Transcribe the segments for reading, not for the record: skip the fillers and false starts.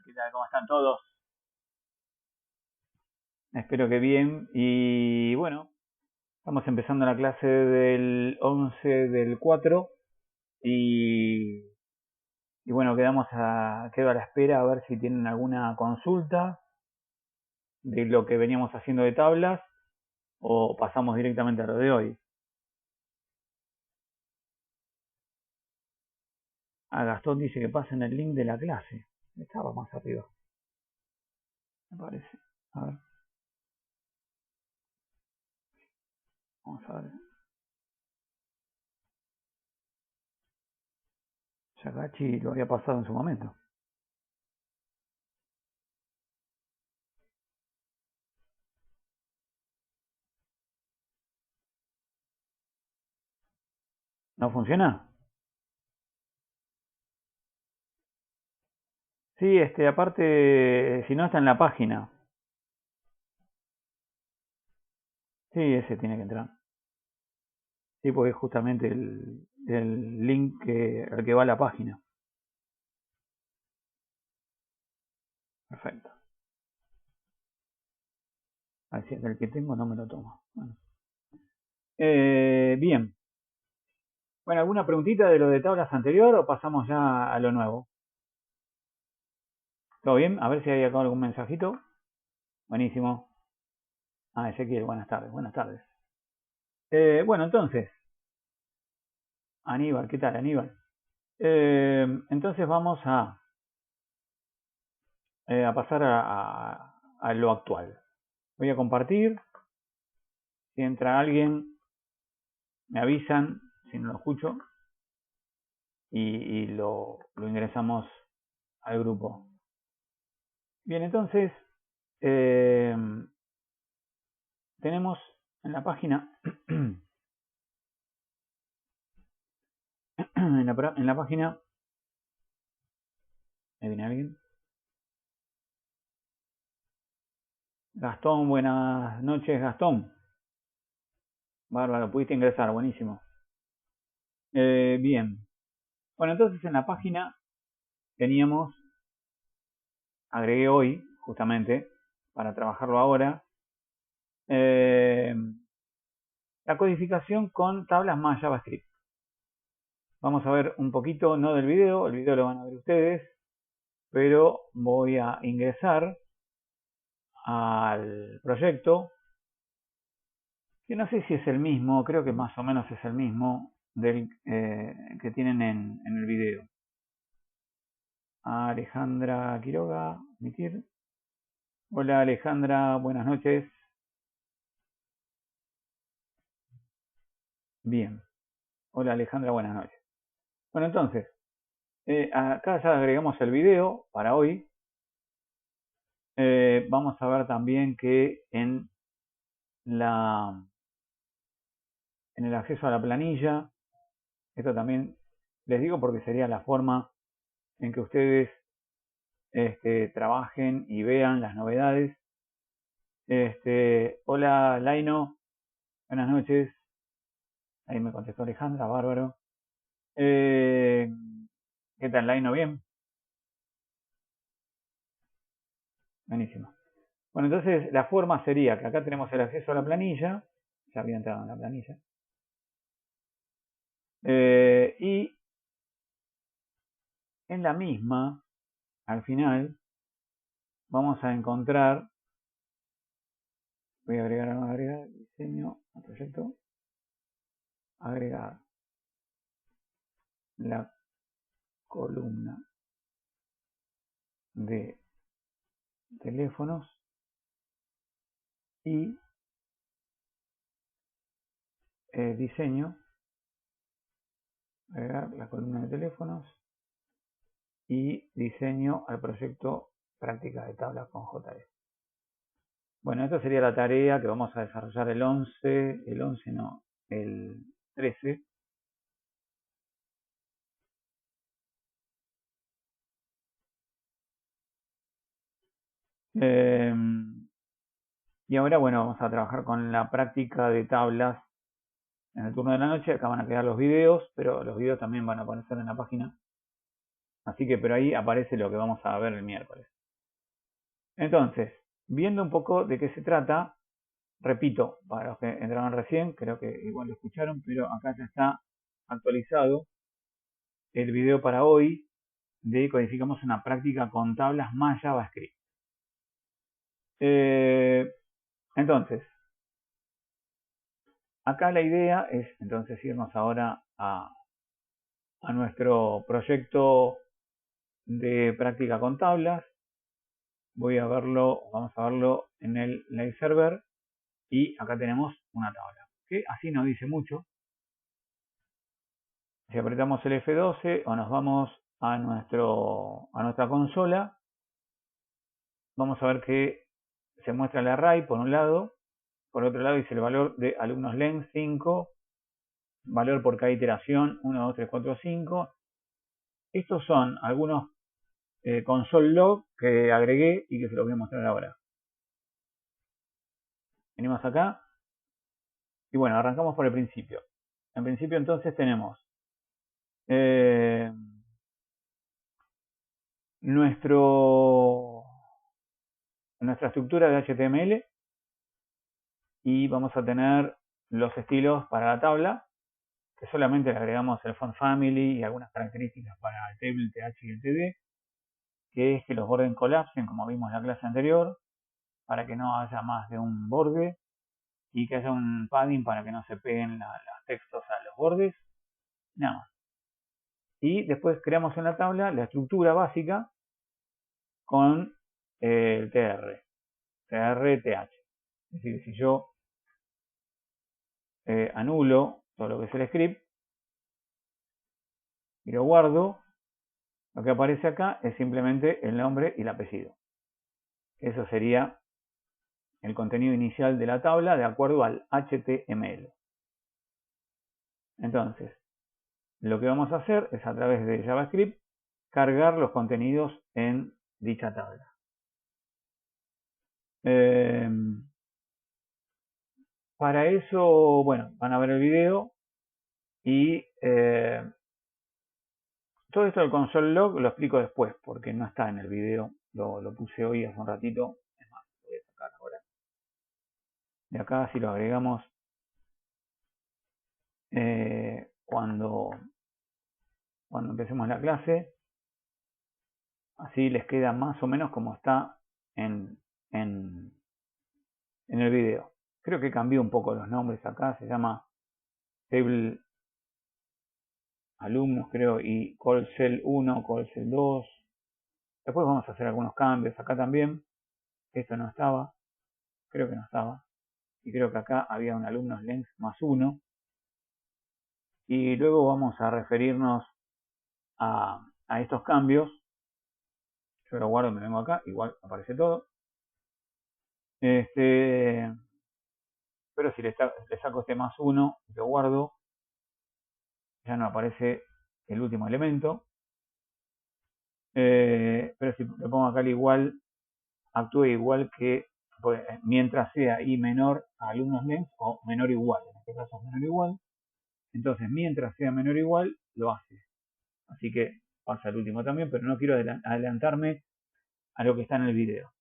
¿Qué tal? ¿Cómo están todos? Espero que bien. Y bueno, estamos empezando la clase del 11 del 4 y, y bueno, quedo a la espera a ver si tienen alguna consulta de lo que veníamos haciendo de tablas o pasamos directamente a lo de hoy. Gastón dice que pasen el link de la clase. Estaba más arriba, me parece. A ver. Vamos a ver. Yagachi lo había pasado en su momento. ¿No funciona? Sí, aparte, si no está en la página. Sí, ese tiene que entrar. Sí, porque es justamente el link al que va a la página. Perfecto. Así es que el que tengo no me lo tomo. Bueno. Bien. Bueno, ¿alguna preguntita de lo de tablas anterior o pasamos ya a lo nuevo? ¿Todo bien? A ver si hay acá algún mensajito. Buenísimo. Ezequiel, buenas tardes. Buenas tardes. Bueno, entonces. Aníbal, ¿qué tal, Aníbal? Entonces vamos a pasar a lo actual. Voy a compartir. Si entra alguien, me avisan si no lo escucho y lo ingresamos al grupo. Bien, entonces tenemos en la página en la página, ¿me viene alguien? Gastón, buenas noches, Gastón. Bárbaro, pudiste ingresar, buenísimo. Bien. Bueno, entonces en la página teníamos, agregué hoy, justamente, para trabajarlo ahora, la codificación con tablas más JavaScript. Vamos a ver un poquito, no del video, el video lo van a ver ustedes, pero voy a ingresar al proyecto, que no sé si es el mismo, creo que más o menos es el mismo del que tienen en el video. Alejandra Quiroga, emitir. Hola Alejandra, buenas noches. Bien. Hola Alejandra, buenas noches. Bueno, entonces, acá ya agregamos el video para hoy. Vamos a ver también que en el acceso a la planilla, esto también les digo porque sería la forma en que ustedes trabajen y vean las novedades. Hola Laino, buenas noches. Ahí me contestó Alejandra, bárbaro. ¿Qué tal Laino? ¿Bien? Buenísimo. Bueno, entonces la forma sería que acá tenemos el acceso a la planilla, ya había entrado en la planilla, y en la misma, al final, vamos a encontrar, voy a agregar diseño al proyecto, agregar la columna de teléfonos y diseño, agregar la columna de teléfonos y diseño al proyecto práctica de tabla con JS. Bueno, esta sería la tarea que vamos a desarrollar el 11 no, el 13. Y ahora, bueno, vamos a trabajar con la práctica de tablas en el turno de la noche. Acá van a quedar los videos, pero los videos también van a aparecer en la página. Así que, pero ahí aparece lo que vamos a ver el miércoles. Entonces, viendo un poco de qué se trata, repito, para los que entraron recién, creo que igual lo escucharon, pero acá ya está actualizado el video para hoy de codificamos una práctica con tablas más JavaScript. Entonces, acá la idea es entonces irnos ahora a nuestro proyecto de práctica con tablas. Vamos a verlo en el live server y acá tenemos una tabla, que así nos dice mucho. Si apretamos el F12 o nos vamos a nuestra consola, vamos a ver que se muestra el array por un lado, por otro lado dice el valor de alumnos len 5, valor por cada iteración 1, 2, 3, 4, 5. Estos son algunos console log que agregué y que se los voy a mostrar ahora. Venimos acá y bueno, arrancamos por el principio. En principio entonces tenemos nuestra estructura de HTML y vamos a tener los estilos para la tabla, que solamente le agregamos el font family y algunas características para el table, el th y el td, que es que los bordes colapsen, como vimos en la clase anterior, para que no haya más de un borde y que haya un padding para que no se peguen los textos a los bordes, nada más. Y después creamos en la tabla la estructura básica con el tr, th. Es decir, si yo anulo todo lo que es el script y lo guardo, lo que aparece acá es simplemente el nombre y el apellido. Eso sería el contenido inicial de la tabla de acuerdo al HTML. Entonces, lo que vamos a hacer es a través de JavaScript cargar los contenidos en dicha tabla. Para eso, bueno, van a ver el video y todo esto del console log lo explico después porque no está en el video, lo puse hoy hace un ratito. Es más, lo voy a sacar ahora. De acá si lo agregamos cuando empecemos la clase, así les queda más o menos como está en el video. Creo que cambió un poco los nombres acá, se llama table alumnos creo y call cell 1, call cell 2. Después vamos a hacer algunos cambios acá también. Esto no estaba, creo que no estaba. Y creo que acá había un alumnos length más 1. Y luego vamos a referirnos a estos cambios. Yo lo guardo, me vengo acá, igual aparece todo. Pero si le saco este más 1, lo guardo, ya no aparece el último elemento. Pero si le pongo acá el igual, actúe igual que mientras sea i menor a alumnos length o menor o igual. En este caso es menor o igual. Entonces, mientras sea menor o igual, lo hace. Así que pasa el último también, pero no quiero adelantarme a lo que está en el video.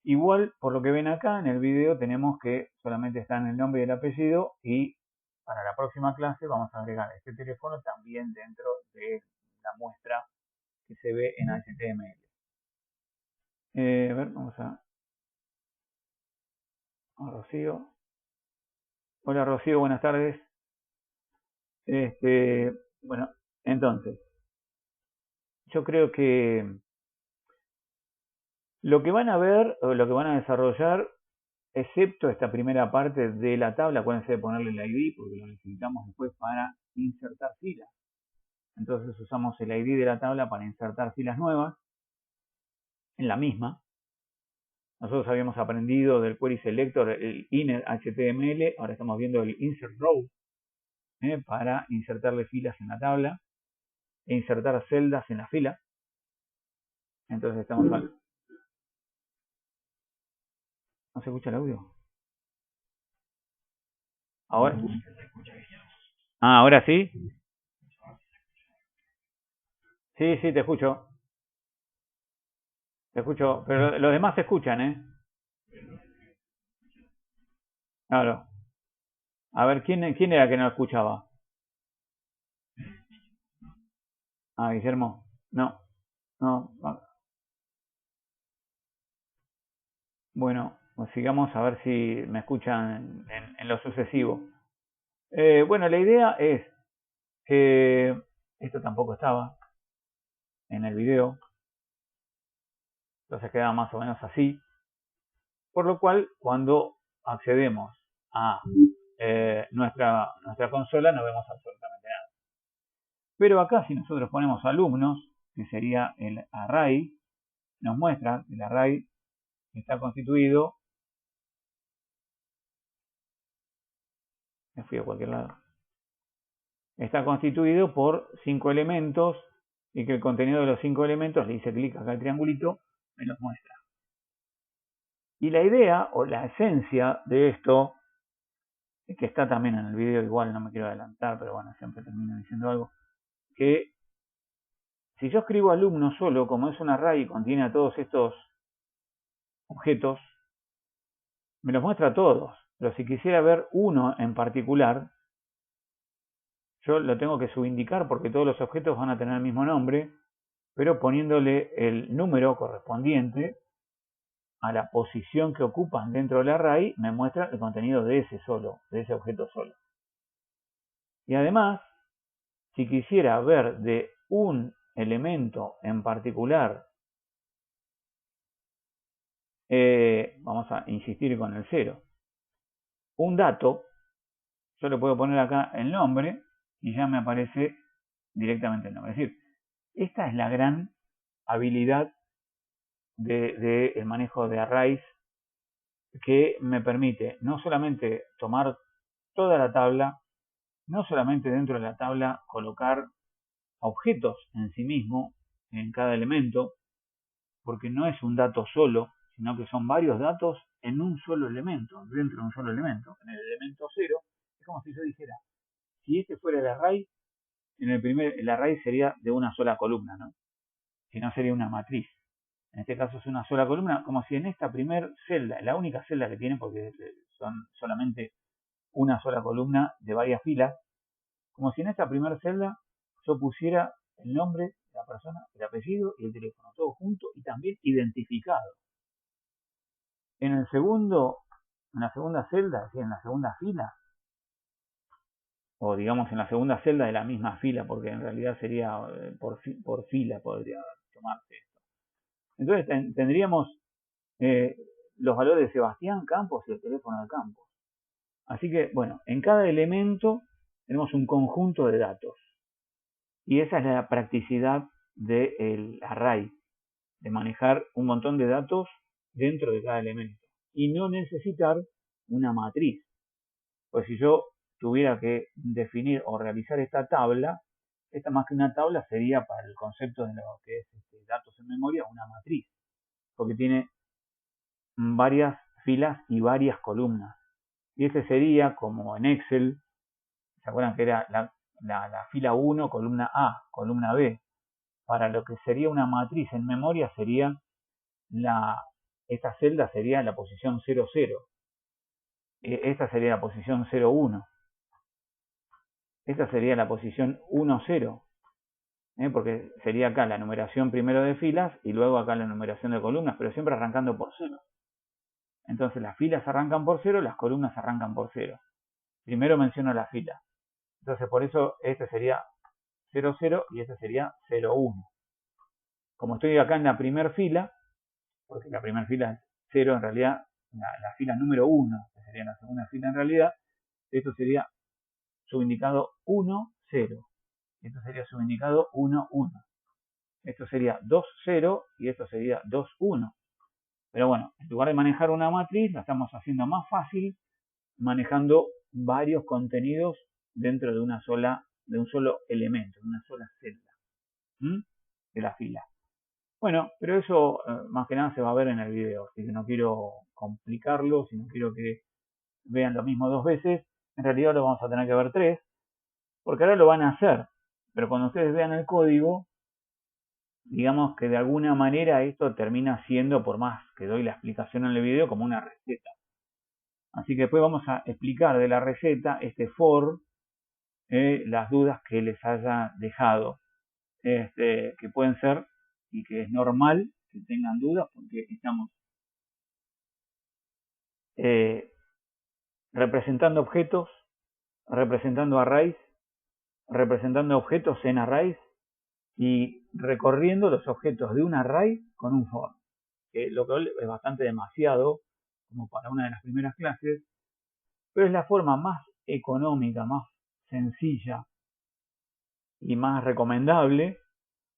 Igual, por lo que ven acá, en el video tenemos que solamente están el nombre y el apellido y para la próxima clase vamos a agregar este teléfono también dentro de la muestra que se ve en HTML. A ver, vamos a Rocío. Hola Rocío, buenas tardes. Bueno, entonces, yo creo que lo que van a ver o lo que van a desarrollar, excepto esta primera parte de la tabla, acuérdense de ponerle el ID porque lo necesitamos después para insertar filas. Entonces usamos el ID de la tabla para insertar filas nuevas en la misma. Nosotros habíamos aprendido del query selector el inner HTML, ahora estamos viendo el insert row para insertarle filas en la tabla e insertar celdas en la fila. Entonces estamos mal. ¿No se escucha el audio? ¿Ahora? Ah, ¿ahora sí? Sí, te escucho. Te escucho, pero los demás se escuchan, ¿eh? Claro. A ver, ¿quién era que no escuchaba? Ah, Guillermo. No, no. Bueno, pues sigamos a ver si me escuchan en lo sucesivo. Bueno, la idea es que esto tampoco estaba en el video, entonces queda más o menos así. Por lo cual, cuando accedemos a nuestra consola, no vemos absolutamente nada. Pero acá, si nosotros ponemos alumnos, que sería el array, nos muestra que el array está constituido. Me fui a cualquier lado. Está constituido por 5 elementos y que el contenido de los 5 elementos, le hice clic acá al triangulito, me los muestra. Y la idea o la esencia de esto, que está también en el video, igual no me quiero adelantar, pero bueno, siempre termino diciendo algo, que si yo escribo alumno solo, como es un array y contiene a todos estos objetos, me los muestra a todos. Pero si quisiera ver uno en particular, yo lo tengo que subindicar porque todos los objetos van a tener el mismo nombre, pero poniéndole el número correspondiente a la posición que ocupan dentro del array, me muestra el contenido de ese solo, de ese objeto solo. Y además, si quisiera ver de un elemento en particular, vamos a insistir con el 0, un dato, yo le puedo poner acá el nombre y ya me aparece directamente el nombre. Es decir, esta es la gran habilidad del manejo de arrays que me permite no solamente tomar toda la tabla, no solamente dentro de la tabla colocar objetos en sí mismo, en cada elemento, porque no es un dato solo, sino que son varios datos en un solo elemento, dentro de un solo elemento. En el elemento 0, es como si yo dijera, si este fuera el array, el array sería de una sola columna, ¿no? Si no sería una matriz. En este caso es una sola columna, como si en esta primer celda, la única celda que tiene, porque son solamente una sola columna de varias filas, como si en esta primera celda yo pusiera el nombre de la persona, el apellido y el teléfono, todo junto y también identificado. En el segundo, en la segunda celda, es decir, en la segunda fila, o digamos en la segunda celda de la misma fila, porque en realidad sería por fila podría tomarse esto. Entonces tendríamos los valores de Sebastián Campos y el teléfono de Campos. Así que, bueno, en cada elemento tenemos un conjunto de datos. Y esa es la practicidad del array, de manejar un montón de datos dentro de cada elemento. Y no necesitar una matriz. Pues si yo tuviera que definir o realizar esta tabla, esta más que una tabla sería para el concepto de lo que es datos en memoria, una matriz. Porque tiene varias filas y varias columnas. Y ese sería como en Excel, ¿se acuerdan que era la fila 1, columna A, columna B? Para lo que sería una matriz en memoria sería esta celda sería la posición 00. Esta sería la posición 01. Esta sería la posición 10. Porque sería acá la numeración primero de filas y luego acá la numeración de columnas, pero siempre arrancando por 0. Entonces las filas arrancan por 0, las columnas arrancan por 0. Primero menciono la fila. Entonces por eso este sería 00 y este sería 01. Como estoy acá en la primera fila, porque la primera fila es 0 en realidad, la fila número 1, que sería la segunda fila en realidad, esto sería subindicado 1, 0. Esto sería subindicado 1, 1. Esto sería 2, 0 y esto sería 2, 1. Pero bueno, en lugar de manejar una matriz, la estamos haciendo más fácil manejando varios contenidos dentro de un solo elemento, de una sola celda de la fila. Bueno, pero eso más que nada se va a ver en el video, así que no quiero complicarlo, si no quiero que vean lo mismo 2 veces, en realidad lo vamos a tener que ver 3, porque ahora lo van a hacer, pero cuando ustedes vean el código, digamos que de alguna manera esto termina siendo, por más que doy la explicación en el video, como una receta. Así que después vamos a explicar de la receta, este for, las dudas que les haya dejado, que pueden ser y que es normal que tengan dudas porque estamos representando objetos, representando arrays, representando objetos en arrays y recorriendo los objetos de un array con un for, lo que es bastante demasiado como para una de las primeras clases, pero es la forma más económica, más sencilla y más recomendable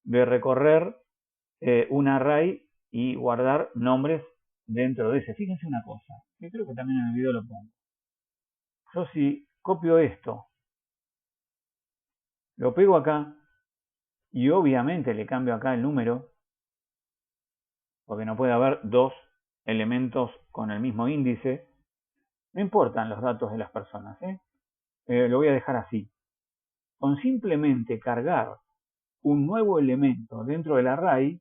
de recorrer un array y guardar nombres dentro de ese. Fíjense una cosa, que creo que también en el video lo pongo. Yo si copio esto, lo pego acá y obviamente le cambio acá el número, porque no puede haber dos elementos con el mismo índice, no importan los datos de las personas, lo voy a dejar así. Con simplemente cargar un nuevo elemento dentro del array,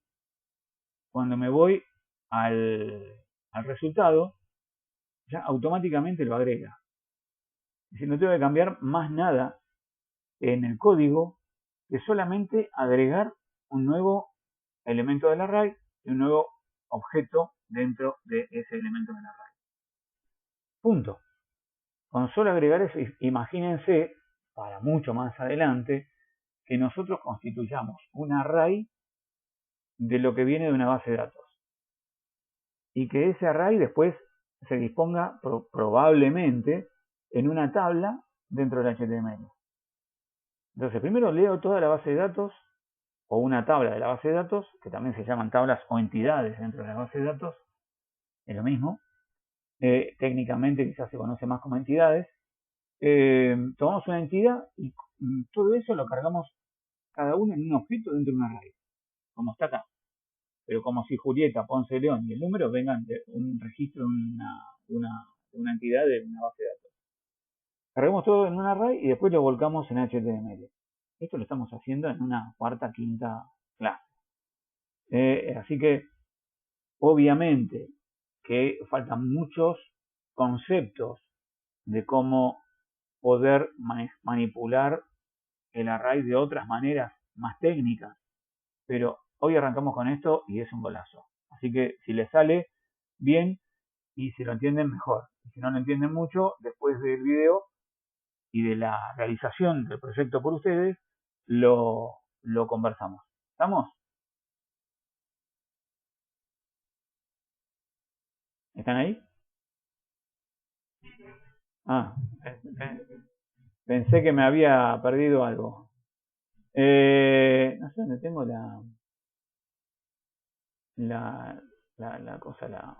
cuando me voy al resultado, ya automáticamente lo agrega. Es decir, no tengo que cambiar más nada en el código que solamente agregar un nuevo elemento del array y un nuevo objeto dentro de ese elemento del array. Punto. Con solo agregar eso, imagínense, para mucho más adelante, que nosotros constituyamos un array de lo que viene de una base de datos. Y que ese array después se disponga probablemente en una tabla dentro del HTML. Entonces, primero leo toda la base de datos o una tabla de la base de datos, que también se llaman tablas o entidades dentro de la base de datos, es lo mismo. Técnicamente quizás se conoce más como entidades. Tomamos una entidad y todo eso lo cargamos cada uno en un objeto dentro de un array, como está acá. Pero como si Julieta, Ponce, León y el número vengan de un registro de una entidad de una base de datos. Cargamos todo en un array y después lo volcamos en HTML. Esto lo estamos haciendo en una cuarta, quinta clase. Así que, obviamente, que faltan muchos conceptos de cómo poder manipular el array de otras maneras más técnicas, pero hoy arrancamos con esto y es un golazo. Así que si les sale bien y si lo entienden mejor, y si no lo entienden mucho, después del video y de la realización del proyecto por ustedes, lo conversamos. ¿Estamos? ¿Están ahí? Ah, pensé que me había perdido algo. No sé dónde tengo la cosa,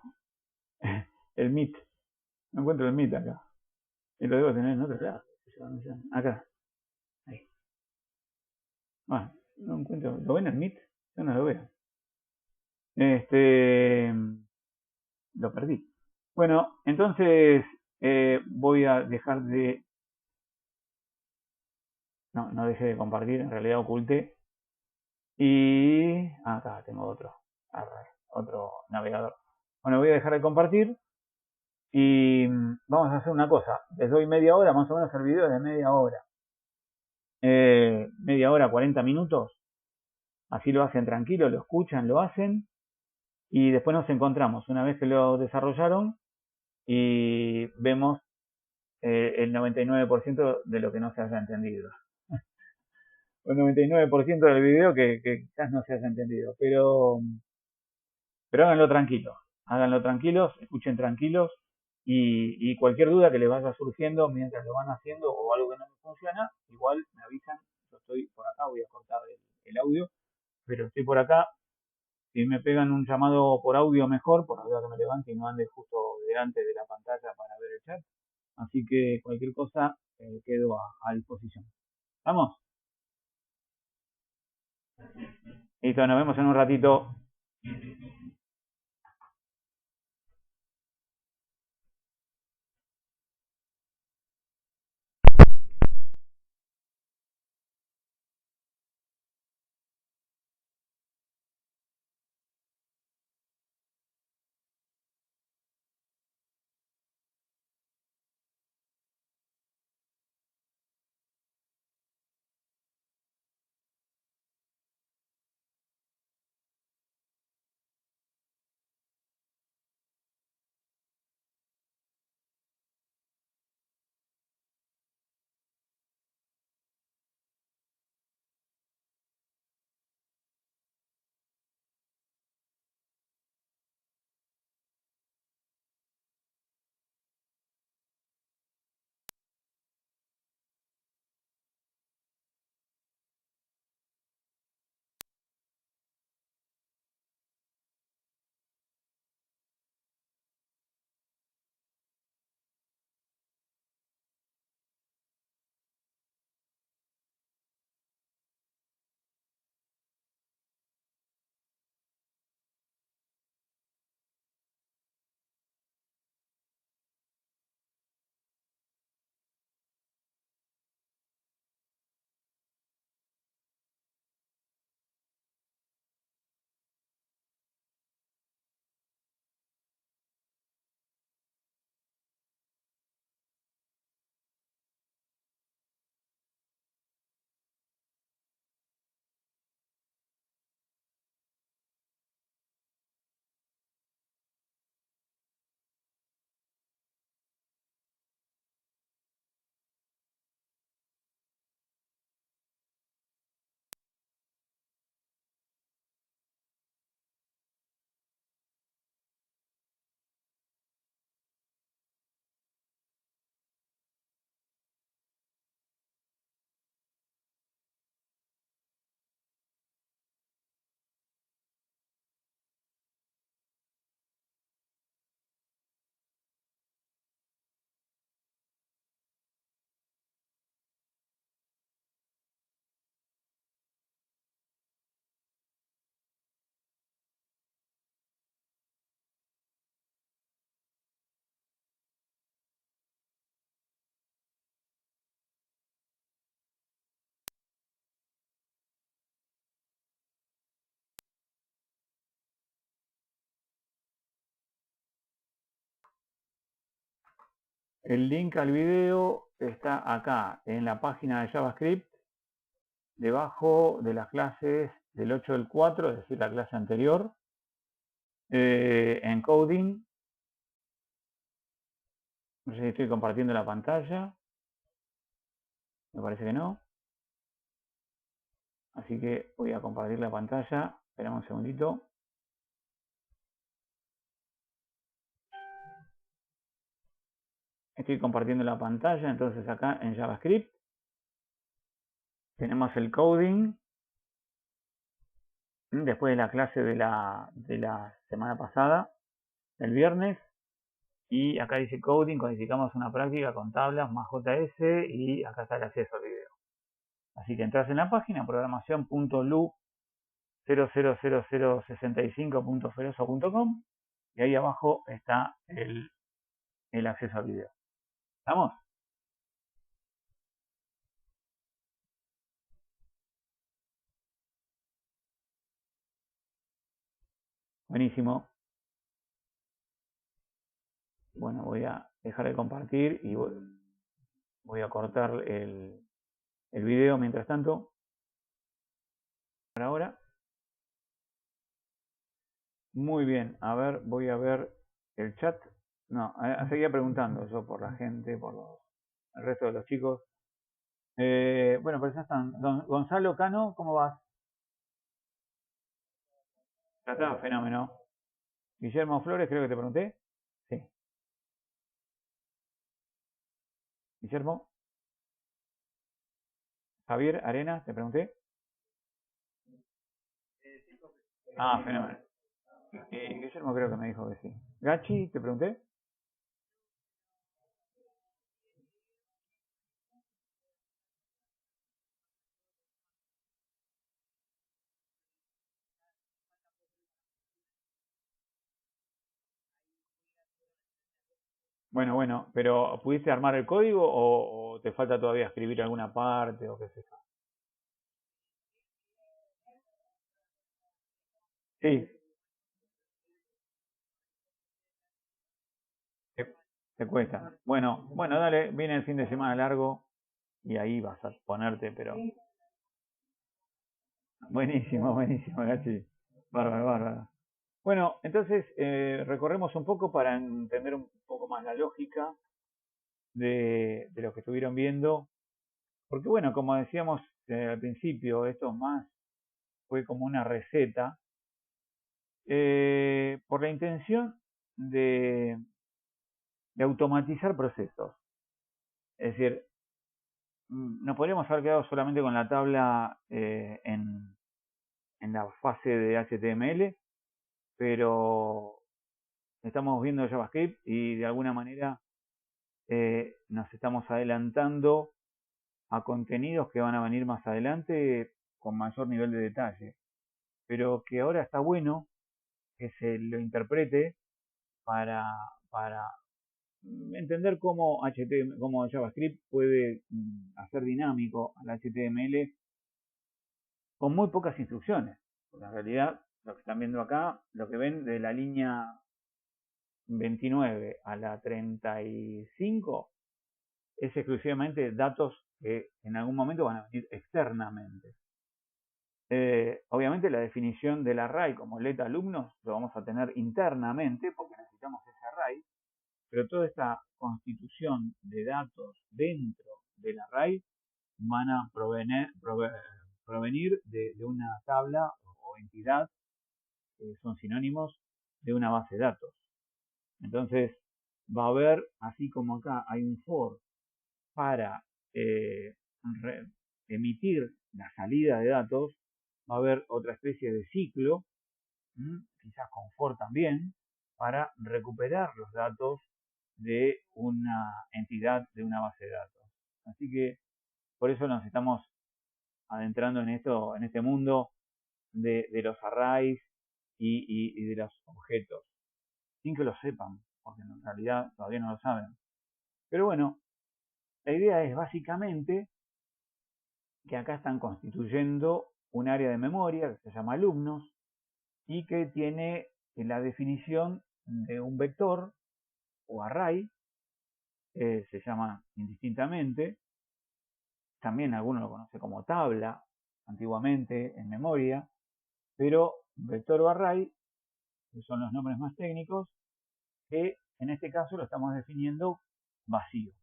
el Meet. No encuentro el Meet acá. Y lo debo tener en otro lado. Acá. Ahí. Bueno, no encuentro. ¿Lo ven el Meet? Yo no lo veo. Lo perdí. Bueno, entonces voy a dejar de... No dejé de compartir, en realidad oculté. Y... acá tengo otro navegador. Bueno, voy a dejar de compartir y vamos a hacer una cosa. Les doy media hora, más o menos el video es de media hora. Media hora, 40 minutos. Así lo hacen tranquilo, lo escuchan, lo hacen. Y después nos encontramos una vez que lo desarrollaron y vemos el 99% de lo que no se haya entendido. El 99% del video que quizás no se haya entendido. Pero háganlo tranquilos, escuchen tranquilos y cualquier duda que les vaya surgiendo mientras lo van haciendo o algo que no les funciona, igual me avisan. Yo estoy por acá, voy a cortar el audio, pero estoy por acá. Si me pegan un llamado por audio mejor, por la duda que me levante y no ande justo delante de la pantalla para ver el chat. Así que cualquier cosa quedo a disposición. ¿Vamos? Listo, nos vemos en un ratito. El link al video está acá en la página de JavaScript, debajo de las clases del 8 del 4, es decir, la clase anterior, en coding. No sé si estoy compartiendo la pantalla. Me parece que no. Así que voy a compartir la pantalla. Esperamos un segundito. Estoy compartiendo la pantalla, entonces acá en JavaScript tenemos el coding. Después de la clase de la semana pasada, el viernes. Y acá dice coding, codificamos una práctica con tablas más JS y acá está el acceso al video. Así que entras en la página programación.lu 000065.ferozo.com y ahí abajo está el acceso al video. ¿Estamos? Buenísimo. Bueno, voy a dejar de compartir y voy a cortar el video mientras tanto. Por ahora. Muy bien, a ver, voy a ver el chat. No, seguía preguntando yo por la gente, por el resto de los chicos. Bueno, pero ya están. Gonzalo Cano, ¿cómo vas? Ya está, fenómeno. Guillermo Flores, creo que te pregunté. Sí. Guillermo. Javier Arenas, te pregunté. Ah, fenómeno. Guillermo creo que me dijo que sí. Gachi, te pregunté. Bueno, pero ¿pudiste armar el código o te falta todavía escribir alguna parte o qué sé yo? Sí, te, te cuesta. Bueno, dale, viene el fin de semana largo y ahí vas a ponerte, pero buenísimo, Gachi. Bárbaro. Bueno, entonces recorremos un poco para entender un poco más la lógica de lo que estuvieron viendo. Porque bueno, como decíamos al principio, esto más fue como una receta por la intención de, de automatizar procesos. Es decir, nos podríamos haber quedado solamente con la tabla en la fase de HTML, pero estamos viendo JavaScript y de alguna manera nos estamos adelantando a contenidos que van a venir más adelante con mayor nivel de detalle, pero que ahora está bueno que se lo interprete para, para entender cómo cómo JavaScript puede hacer dinámico al HTML con muy pocas instrucciones. Porque en realidad, lo que están viendo acá, lo que ven de la línea 29 a la 35 es exclusivamente datos que en algún momento van a venir externamente. Obviamente la definición del array como let alumnos lo vamos a tener internamente porque necesitamos ese array, pero toda esta constitución de datos dentro del array van a provenir de una tabla o entidad, que son sinónimos de una base de datos. Entonces va a haber, así como acá hay un for para emitir la salida de datos, va a haber otra especie de ciclo, quizás con for también, para recuperar los datos de una entidad de una base de datos. Así que por eso nos estamos adentrando en esto, en este mundo de los arrays y de los objetos, sin que lo sepan, porque en realidad todavía no lo saben. Pero bueno, la idea es básicamente que acá están constituyendo un área de memoria que se llama alumnos y que tiene la definición de un vector o array se llama indistintamente. También algunos lo conocen como tabla, antiguamente en memoria, pero vector o array, que son los nombres más técnicos, que en este caso lo estamos definiendo vacío.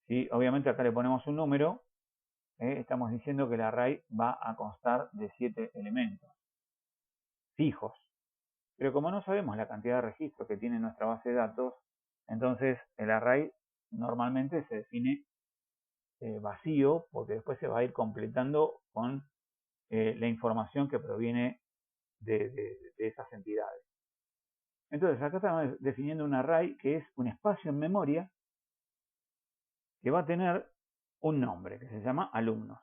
¿Sí? Obviamente acá le ponemos un número, estamos diciendo que el array va a constar de 7 elementos fijos. Pero como no sabemos la cantidad de registros que tiene nuestra base de datos, entonces el array normalmente se define vacío, porque después se va a ir completando con la información que proviene de esas entidades. Entonces acá estamos definiendo un array que es un espacio en memoria que va a tener un nombre que se llama alumnos,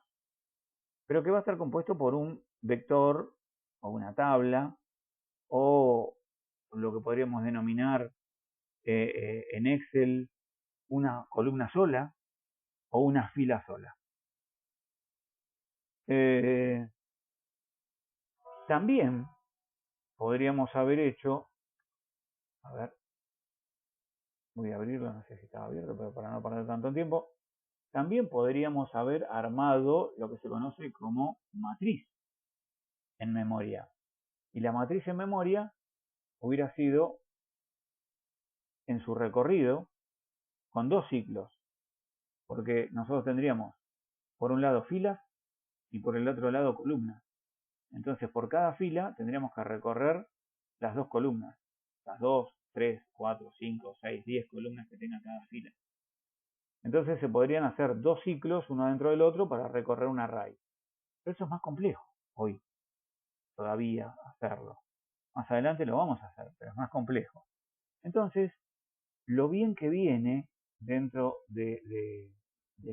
pero que va a estar compuesto por un vector o una tabla o lo que podríamos denominar en Excel una columna sola o una fila sola. También podríamos haber hecho, a ver, voy a abrirlo, no sé si estaba abierto, pero para no perder tanto tiempo, también podríamos haber armado lo que se conoce como matriz en memoria. Y la matriz en memoria hubiera sido en su recorrido con dos ciclos, porque nosotros tendríamos por un lado filas y por el otro lado columnas. Entonces por cada fila tendríamos que recorrer las dos columnas, las 2, 3, 4, 5, 6, 10 columnas que tenga cada fila. Entonces se podrían hacer dos ciclos uno dentro del otro para recorrer un array. Pero eso es más complejo hoy, todavía hacerlo. Más adelante lo vamos a hacer, pero es más complejo. Entonces, lo bien que viene dentro de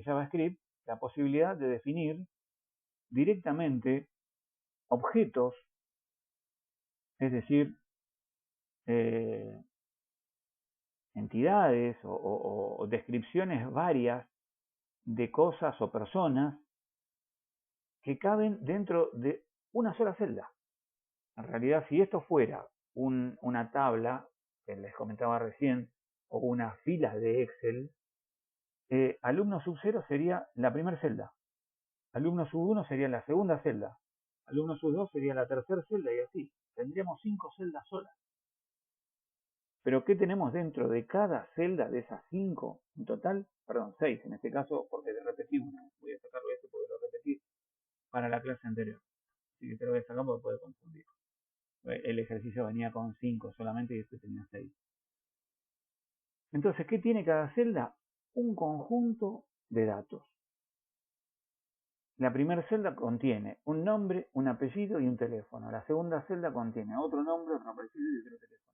JavaScript la posibilidad de definir directamente objetos, es decir, entidades o descripciones varias de cosas o personas que caben dentro de una sola celda. En realidad, si esto fuera una tabla, que les comentaba recién, o una fila de Excel, alumno sub 0 sería la primera celda, alumno sub 1 sería la segunda celda, alumno sub 2 sería la tercera celda y así. Tendríamos 5 celdas solas. Pero ¿qué tenemos dentro de cada celda de esas 5 en total? Perdón, 6 en este caso, porque le repetí una. Voy a sacarlo este porque lo repetí para la clase anterior. Así que te lo voy a sacar porque puede confundir. El ejercicio venía con 5 solamente y este tenía 6. Entonces, ¿qué tiene cada celda? Un conjunto de datos. La primera celda contiene un nombre, un apellido y un teléfono. La segunda celda contiene otro nombre, otro apellido y otro teléfono.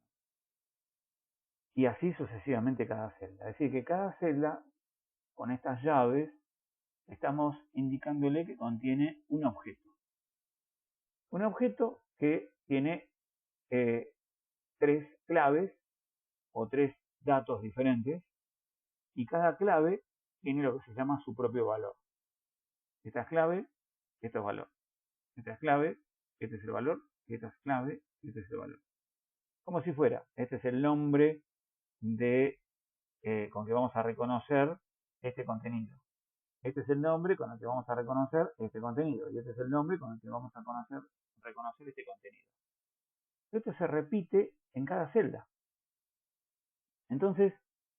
Y así sucesivamente cada celda. Es decir, que cada celda, con estas llaves, estamos indicándole que contiene un objeto. Un objeto que tiene 3 claves o 3 datos diferentes y cada clave tiene lo que se llama su propio valor. Esta es clave, esto es valor. Esta es clave, este es el valor, esta es clave, este es el valor. Como si fuera, este es el nombre con que vamos a reconocer este contenido. Este es el nombre con el que vamos a reconocer este contenido. Y este es el nombre con el que vamos a reconocer este contenido. Esto se repite en cada celda. Entonces,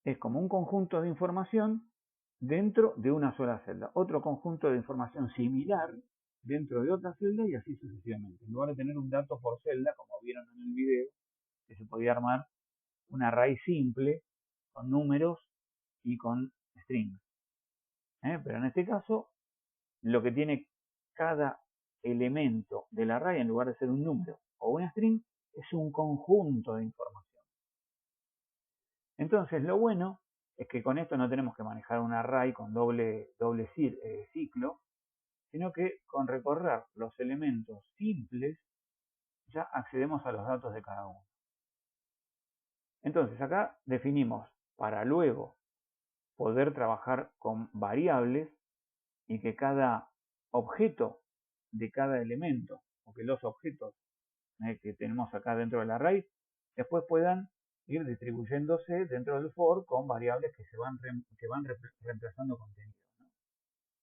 es como un conjunto de información dentro de una sola celda. Otro conjunto de información similar dentro de otra celda y así sucesivamente. En lugar de tener un dato por celda, como vieron en el video, que se podía armar un array simple con números y con strings. Pero en este caso, lo que tiene cada elemento del array, en lugar de ser un número o un string, es un conjunto de información. Entonces, lo bueno es que con esto no tenemos que manejar un array con doble ciclo, sino que con recorrer los elementos simples ya accedemos a los datos de cada uno. Entonces, acá definimos para luego poder trabajar con variables y que cada objeto de cada elemento, o que los objetos que tenemos acá dentro del array, después puedan ir distribuyéndose dentro del for con variables que van reemplazando contenido, ¿no?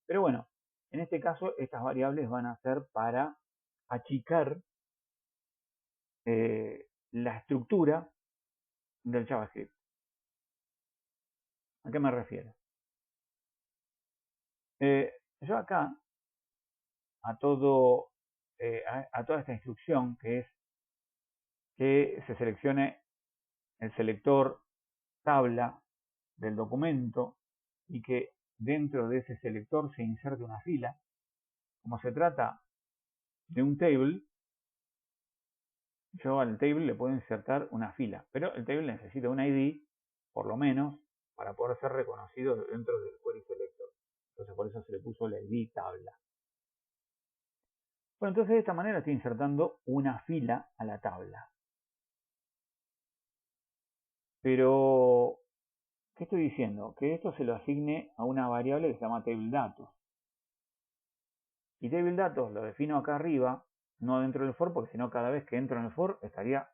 Pero bueno, en este caso estas variables van a ser para achicar la estructura del JavaScript. ¿A qué me refiero? Yo acá, a toda esta instrucción, que es que se seleccione el selector tabla del documento y que dentro de ese selector se inserte una fila, como se trata de un table, yo al table le puedo insertar una fila, pero el table necesita un ID, por lo menos, para poder ser reconocido dentro del query selector. Entonces por eso se le puso la ID tabla. Bueno, entonces de esta manera estoy insertando una fila a la tabla. Pero, ¿qué estoy diciendo? Que esto se lo asigne a una variable que se llama tableDatos. Y tableDatos lo defino acá arriba, no dentro del for, porque si no cada vez que entro en el for estaría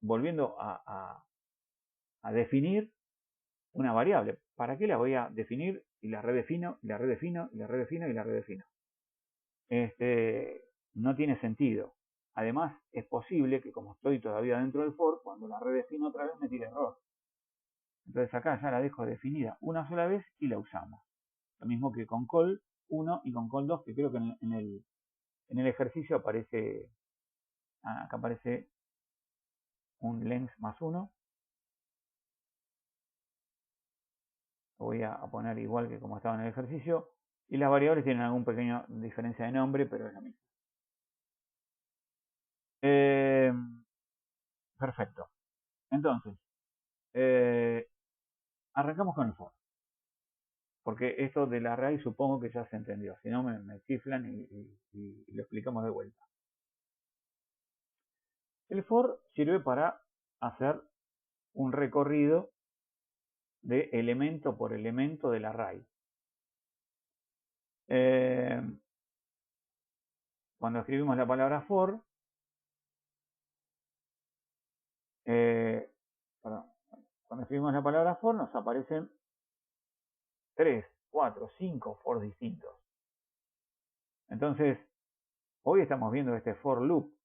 volviendo a definir una variable. ¿Para qué la voy a definir? Y la redefino, y la redefino, y la redefino, y la redefino. No tiene sentido. Además, es posible que como estoy todavía dentro del for, cuando la redefino otra vez me tire error. Entonces acá ya la dejo definida una sola vez y la usamos. Lo mismo que con call 1 y con call 2, que creo que en el ejercicio aparece, acá aparece un length más 1. Lo voy a poner igual que como estaba en el ejercicio. Y las variables tienen alguna pequeña diferencia de nombre, pero es lo mismo. Perfecto. Entonces, arrancamos con el for. Porque esto del array supongo que ya se entendió. Si no, me chiflan y lo explicamos de vuelta. El for sirve para hacer un recorrido de elemento por elemento del array. Cuando escribimos la palabra for, cuando escribimos la palabra for nos aparecen 3, 4, 5 for distintos. Entonces, hoy estamos viendo este for loop.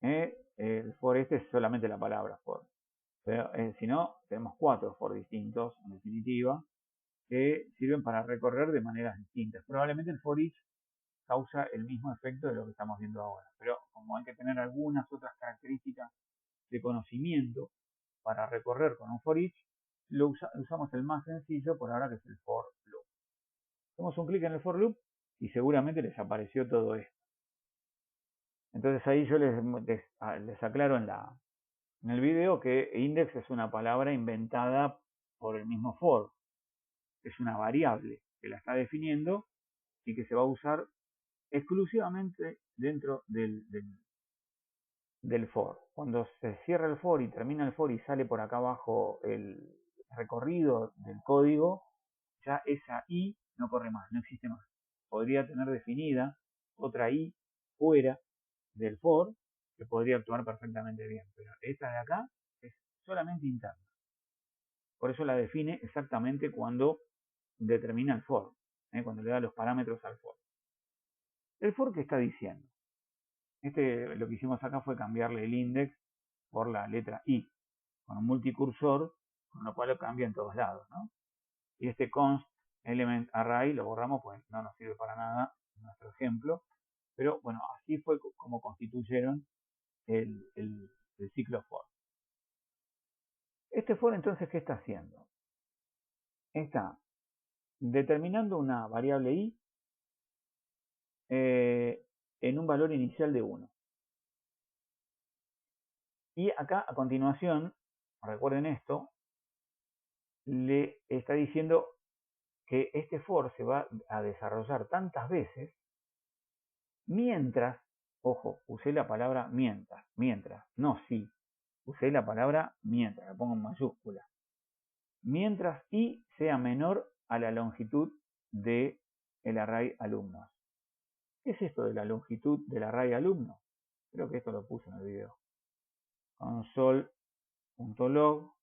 El for este es solamente la palabra for. Pero si no, tenemos 4 for distintos, en definitiva, que sirven para recorrer de maneras distintas. Probablemente el for each causa el mismo efecto de lo que estamos viendo ahora. Pero como hay que tener algunas otras características de conocimiento para recorrer con un for each, usamos el más sencillo por ahora, que es el for loop. Hacemos un clic en el for loop y seguramente les apareció todo esto. Entonces ahí yo les aclaro en el video que index es una palabra inventada por el mismo for. Es una variable que la está definiendo y que se va a usar exclusivamente dentro del for. Cuando se cierra el for y termina el for y sale por acá abajo el recorrido del código, ya esa i no corre más, no existe más. Podría tener definida otra i fuera del for que podría actuar perfectamente bien, pero esta de acá es solamente interna. Por eso la define exactamente cuando determina el for, cuando le da los parámetros al for. ¿El for qué está diciendo? Lo que hicimos acá fue cambiarle el index por la letra i, con un multicursor, con lo cual lo cambia en todos lados, ¿no? Y este const element array lo borramos, pues no nos sirve para nada en nuestro ejemplo, pero bueno, así fue como constituyeron el ciclo for. Este for entonces, ¿qué está haciendo? Está determinando una variable i en un valor inicial de 1. Y acá a continuación, recuerden esto, le está diciendo que este for se va a desarrollar tantas veces mientras, ojo, usé la palabra mientras, no sí, usé la palabra mientras, la pongo en mayúscula, mientras i sea menor a la longitud del array alumnos. ¿Qué es esto de la longitud del array alumno? Creo que esto lo puse en el video. console.log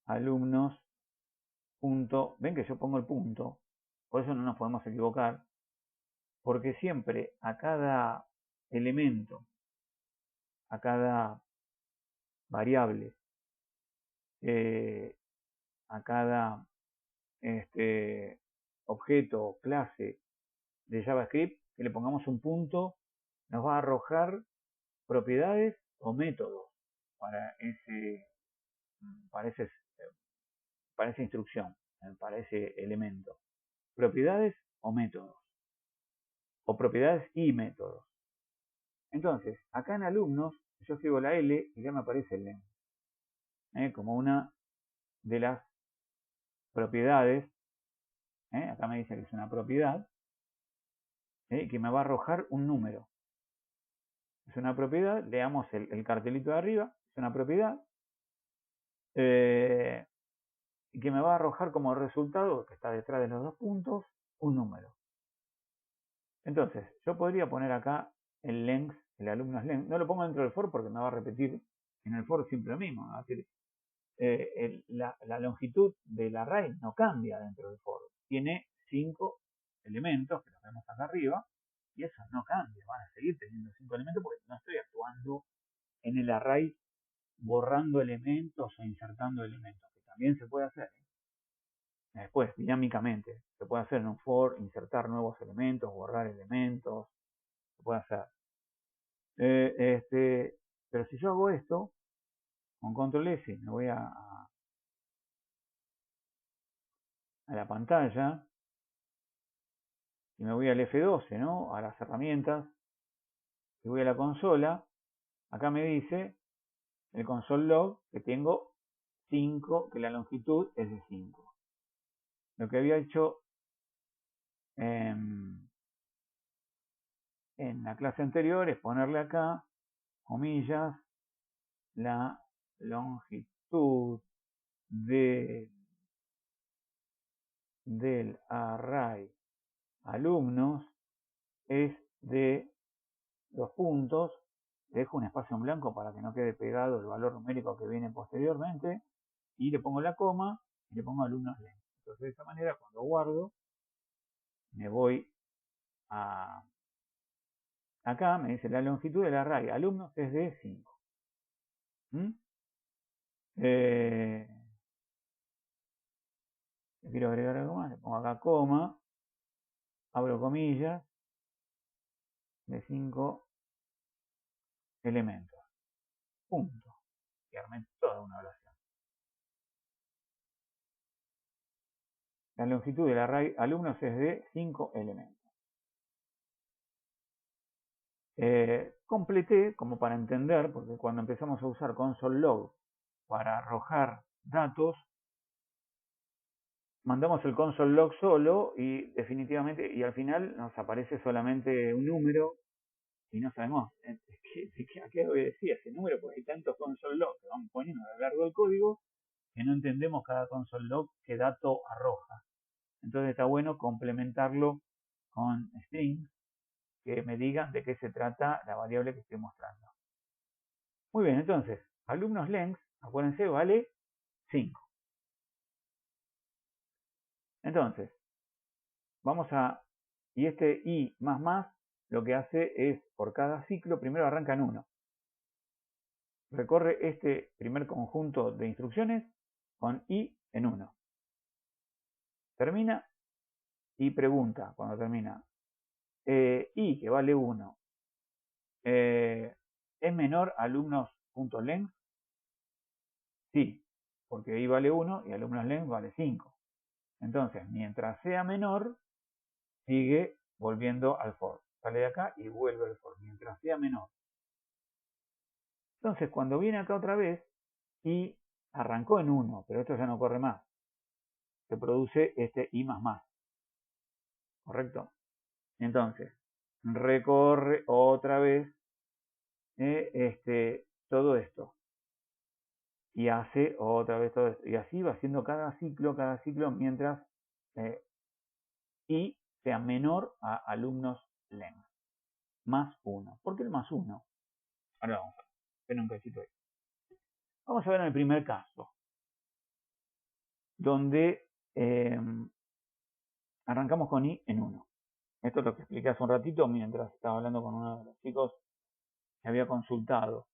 alumnos. Ven que yo pongo el punto, por eso no nos podemos equivocar, porque siempre a cada elemento, a cada variable, a cada objeto o clase de JavaScript, que le pongamos un punto, nos va a arrojar propiedades o métodos para esa instrucción, para ese elemento. Propiedades o métodos. O propiedades y métodos. Entonces, acá en alumnos, yo escribo la L y ya me aparece el length. Como una de las propiedades. Acá me dice que es una propiedad. Que me va a arrojar un número. Es una propiedad. Leamos el cartelito de arriba. Es una propiedad. Y que me va a arrojar como resultado, que está detrás de los dos puntos, un número. Entonces, yo podría poner acá el length, el alumnos length. No lo pongo dentro del for porque me va a repetir en el for siempre lo mismo. ¿No? Es decir, la longitud del array no cambia dentro del for. Tiene 5 elementos, que los vemos acá arriba, y eso no cambia. Van a seguir teniendo 5 elementos porque no estoy actuando en el array borrando elementos o insertando elementos, que también se puede hacer. Después, dinámicamente, se puede hacer en un for, insertar nuevos elementos, borrar elementos, se puede hacer. Pero si yo hago esto, con control S, me voy a la pantalla, y me voy al F12, ¿no? A las herramientas, y voy a la consola, acá me dice, el console log, que tengo 5, que la longitud es de 5. Lo que había hecho en la clase anterior es ponerle acá, comillas, la longitud del array alumnos es de 2 puntos, dejo un espacio en blanco para que no quede pegado el valor numérico que viene posteriormente, y le pongo la coma y le pongo alumnos length. Entonces de esa manera cuando guardo, me voy a acá, me dice la longitud del array alumnos es de 5. Le quiero agregar algo más, le pongo acá coma, abro comillas, de 5 elementos. Punto. Y armé toda una oración. La longitud del array alumnos es de 5 elementos. Completé, como para entender, porque cuando empezamos a usar console log para arrojar datos, mandamos el console log solo y definitivamente, y al final nos aparece solamente un número y no sabemos a qué obedecía ese número, porque hay tantos console log que vamos poniendo a lo largo del código que no entendemos cada console log qué dato arroja. Entonces está bueno complementarlo con strings que me digan de qué se trata la variable que estoy mostrando. Muy bien, entonces, alumnos length, acuérdense, vale 5. Entonces, vamos a, y este i más lo que hace es, por cada ciclo, primero arranca en 1. Recorre este primer conjunto de instrucciones con i en 1. Termina y pregunta cuando termina. I, que vale 1, ¿es menor a alumnos.length? Sí, porque i vale 1 y alumnos.length vale 5. Entonces, mientras sea menor, sigue volviendo al for. Sale de acá y vuelve al for, mientras sea menor. Entonces, cuando viene acá otra vez, i arrancó en 1, pero esto ya no corre más. Se produce este i más. ¿Correcto? Entonces, recorre otra vez todo esto. Y hace otra vez todo esto. Y así va haciendo cada ciclo, mientras i sea menor a alumnos length. Más 1. ¿Por qué el más 1? Ahora vamos a ver. espera un cachito ahí. Vamos a ver en el primer caso, donde arrancamos con i en 1. Esto es lo que expliqué hace un ratito mientras estaba hablando con uno de los chicos que había consultado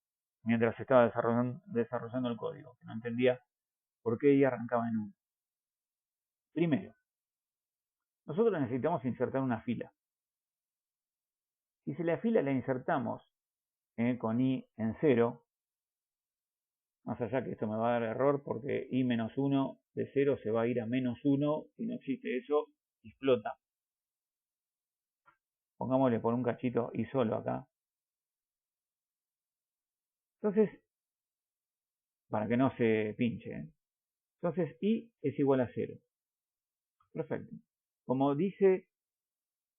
mientras estaba desarrollando el código, que no entendía por qué i arrancaba en 1. Primero, nosotros necesitamos insertar una fila. Y si la fila la insertamos con i en 0, más allá que esto me va a dar error porque i menos 1 de 0 se va a ir a menos 1, si no existe eso, explota. Pongámosle por un cachito i solo acá. Entonces, para que no se pinche, entonces i es igual a 0. Perfecto. Como dice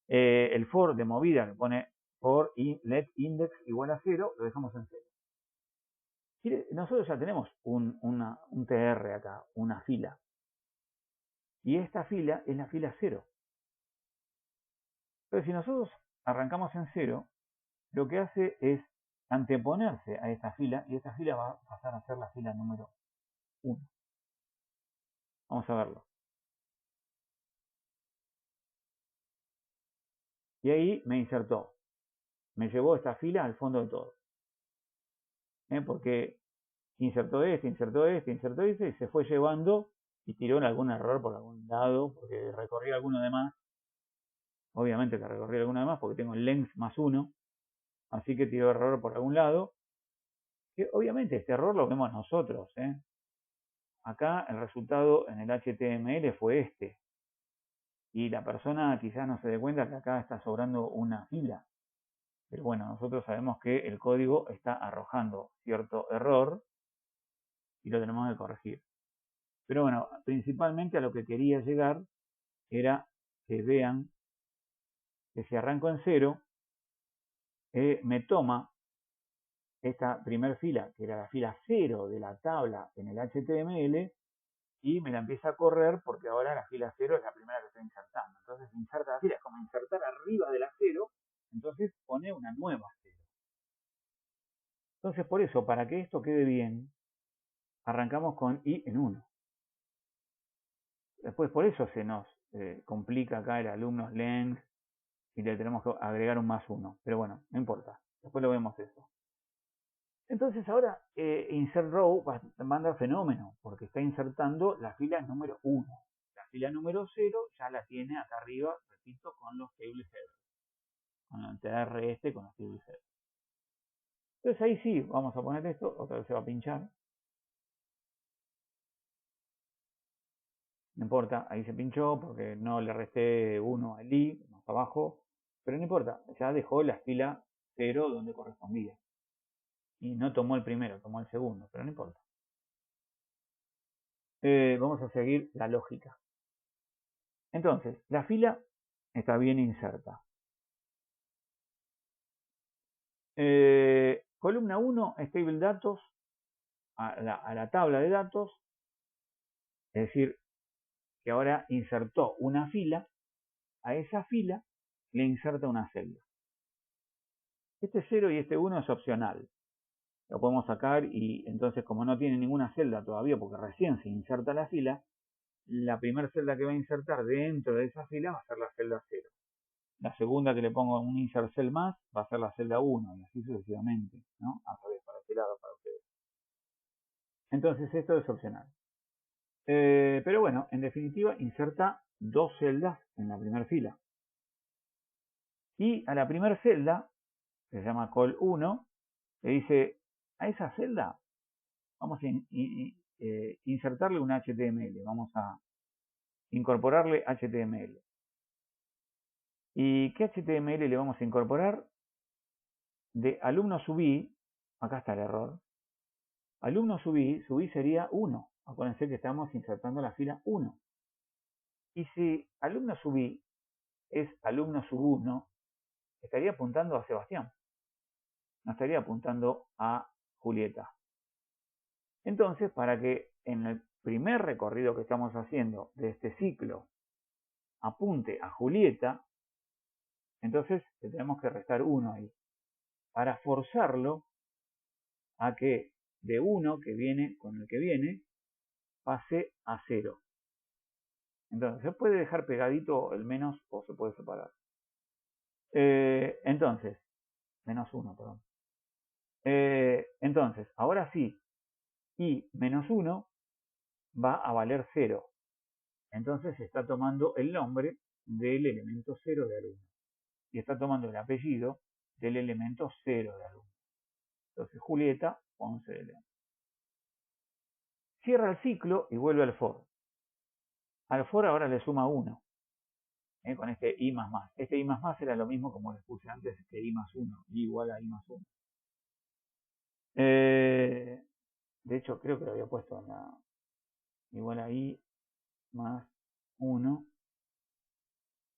el for de movida, que pone for let index igual a 0, lo dejamos en 0. Nosotros ya tenemos un tr acá, una fila. Y esta fila es la fila 0. Entonces, si nosotros arrancamos en 0, lo que hace es anteponerse a esta fila, y esta fila va a pasar a ser la fila número 1. Vamos a verlo. Y ahí me insertó. Me llevó esta fila al fondo de todo. Porque insertó este, insertó este, insertó este, y se fue llevando y tiró en algún error por algún lado, porque recorrí alguno de más. Obviamente que recorrí alguno de más porque tengo el length más 1. Así que tiró error por algún lado. Que obviamente este error lo vemos nosotros. Acá el resultado en el HTML fue este. Y la persona quizás no se dé cuenta que acá está sobrando una fila. Pero bueno, nosotros sabemos que el código está arrojando cierto error y lo tenemos que corregir. Pero bueno, principalmente a lo que quería llegar era que vean que si arranco en 0, me toma esta primer fila, que era la fila 0 de la tabla en el HTML, y me la empieza a correr porque ahora la fila 0 es la primera que estoy insertando. Entonces inserta la fila, es como insertar arriba de la 0, entonces pone una nueva 0. Entonces por eso, para que esto quede bien, arrancamos con i en 1. Después por eso se nos complica acá el alumnos length y le tenemos que agregar un más 1. Pero bueno, no importa. Después lo vemos eso. Entonces ahora insert row manda fenómeno porque está insertando la fila número 1. La fila número 0 ya la tiene acá arriba, repito, con los table headers. Con el tr con los table headers. Entonces ahí sí, vamos a poner esto, otra vez se va a pinchar. No importa, ahí se pinchó porque no le resté 1 al i, más abajo. Pero no importa, ya dejó la fila 0 donde correspondía. Y no tomó el primero, tomó el segundo, pero no importa. Vamos a seguir la lógica. Entonces, la fila está bien inserta. Columna 1, stable datos, a la tabla de datos, es decir, que ahora insertó una fila, a esa fila le inserta una celda. Este 0 y este 1 es opcional. Lo podemos sacar y entonces como no tiene ninguna celda todavía porque recién se inserta la fila, la primera celda que va a insertar dentro de esa fila va a ser la celda 0. La segunda que le pongo un insert cell más va a ser la celda 1 y así sucesivamente, ¿no? A través para este lado para ustedes. Entonces esto es opcional. Pero bueno, en definitiva inserta dos celdas en la primera fila. Y a la primera celda, que se llama call 1, le dice, a esa celda vamos a insertarle un HTML, vamos a incorporarle HTML. ¿Y qué HTML le vamos a incorporar? De alumno subí, acá está el error, alumno subí sería 1. Acuérdense que estamos insertando la fila 1. Y si alumno subí es alumno sub 1, estaría apuntando a Sebastián. No estaría apuntando a Julieta. Entonces, para que en el primer recorrido que estamos haciendo de este ciclo apunte a Julieta, entonces le tenemos que restar 1 ahí. Para forzarlo a que de 1 que viene con el que viene pase a 0. Entonces se puede dejar pegadito el menos o se puede separar. Entonces, menos 1, perdón. Entonces, ahora sí, y menos 1 va a valer 0. Entonces se está tomando el nombre del elemento 0 de alumno. Y está tomando el apellido del elemento 0 de alumno. Entonces Julieta, 11 de León. Cierra el ciclo y vuelve al for. Al for ahora le suma 1. Con este i más más. Este i más más era lo mismo como les puse antes que i más 1. I igual a i más 1. De hecho, creo que lo había puesto en la igual a i más 1.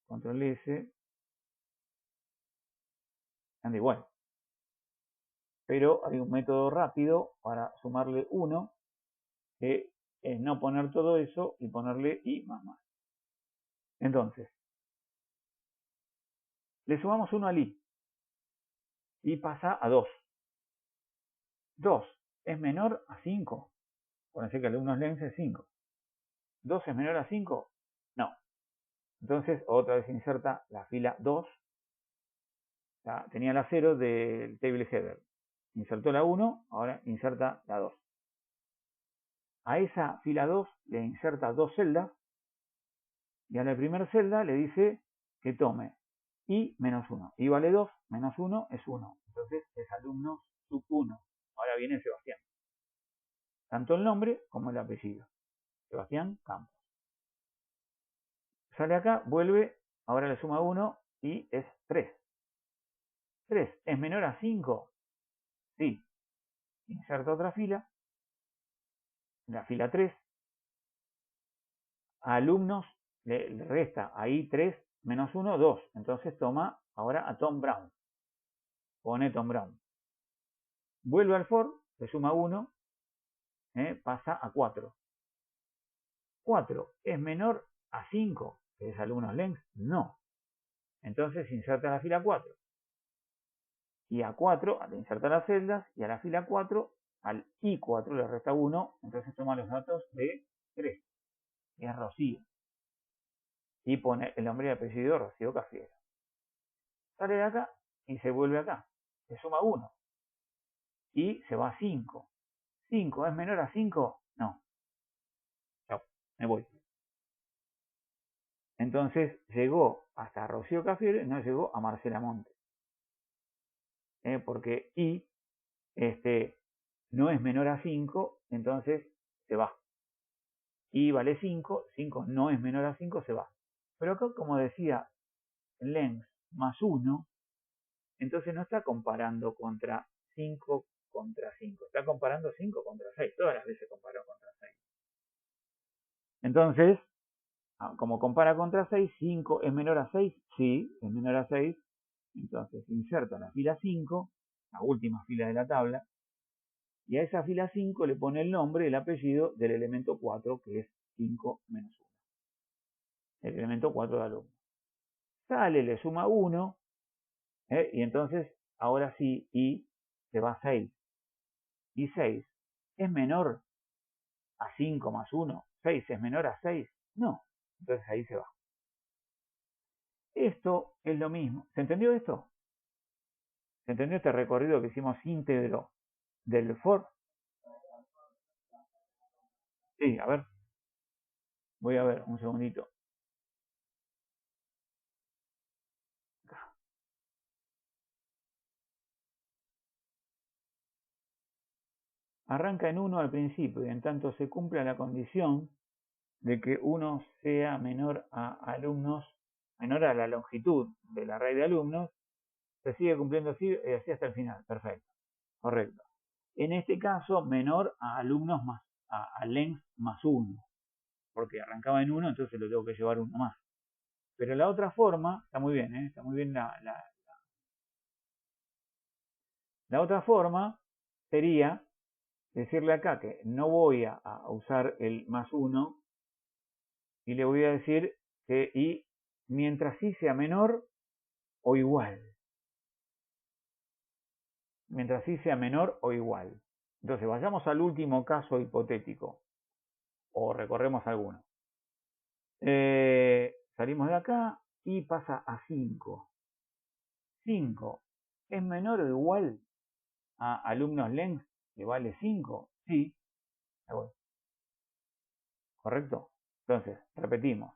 Control S. Anda igual. Pero hay un método rápido para sumarle 1, que es no poner todo eso y ponerle i más más. Entonces, le sumamos 1 al i y pasa a 2. 2 es menor a 5. Acuérdense que alumnos length es 5. 2 es menor a 5. No. Entonces, otra vez inserta la fila 2. Tenía la 0 del table header. Insertó la 1, ahora inserta la 2. A esa fila 2 le inserta 2 celdas y a la primera celda le dice que tome i menos 1. I vale 2, menos 1 es 1. Entonces es alumno sub 1. Ahora viene Sebastián. Tanto el nombre como el apellido. Sebastián Campos. Sale acá, vuelve, ahora le suma 1 y es 3. 3 es menor a 5. Sí. Inserta otra fila. La fila 3. A alumnos le resta ahí 3 menos 1, 2. Entonces toma ahora a Tom Brown. Pone Tom Brown. Vuelve al for, le suma 1, pasa a 4. 4 es menor a 5, que es alumnos length. No. Entonces inserta la fila 4. Y a 4 le inserta las celdas y a la fila 4, al I4 le resta 1, entonces toma los datos de 3, que es Rocío. Y pone el nombre y apellido Rocío Cafiero. Sale de acá y se vuelve acá. Se suma 1. Y se va a 5. 5 es menor a 5. No. Chao, me voy. Entonces llegó hasta Rocío Cafiero y no llegó a Marcela Montes. Porque I no es menor a 5, entonces se va. I vale 5, 5 no es menor a 5, se va. Pero acá, como decía, length más 1, entonces no está comparando contra 5 contra 5, está comparando 5 contra 6, todas las veces comparó contra 6. Entonces, como compara contra 6, 5 es menor a 6, sí, es menor a 6, entonces inserta la fila 5, la última fila de la tabla, y a esa fila 5 le pone el nombre y el apellido del elemento 4, que es 5 menos 1. El elemento 4 de alumno. Sale, le suma 1, y entonces, ahora sí, i se va a 6. Y 6 es menor a 5 más 1. 6 es menor a 6. No. Entonces ahí se va. Esto es lo mismo. ¿Se entendió esto? ¿Se entendió este recorrido que hicimos íntegro del for? Sí, a ver. Voy a ver un segundito. Acá. Arranca en 1 al principio y en tanto se cumpla la condición de que 1 sea menor a alumnos, menor a la longitud del array de alumnos, se sigue cumpliendo así hasta el final. Perfecto. Correcto. En este caso, menor a alumnos más, a length más 1. Porque arrancaba en 1, entonces lo tengo que llevar 1 más. Pero la otra forma, está muy bien, está muy bien la otra forma sería decirle acá que no voy a usar el más 1 y le voy a decir que y mientras sí sea menor o igual. Mientras sí sea menor o igual. Entonces, vayamos al último caso hipotético, o recorremos alguno. Salimos de acá y pasa a 5. 5 es menor o igual a alumnos length que vale 5. Sí, ¿correcto? Entonces, repetimos.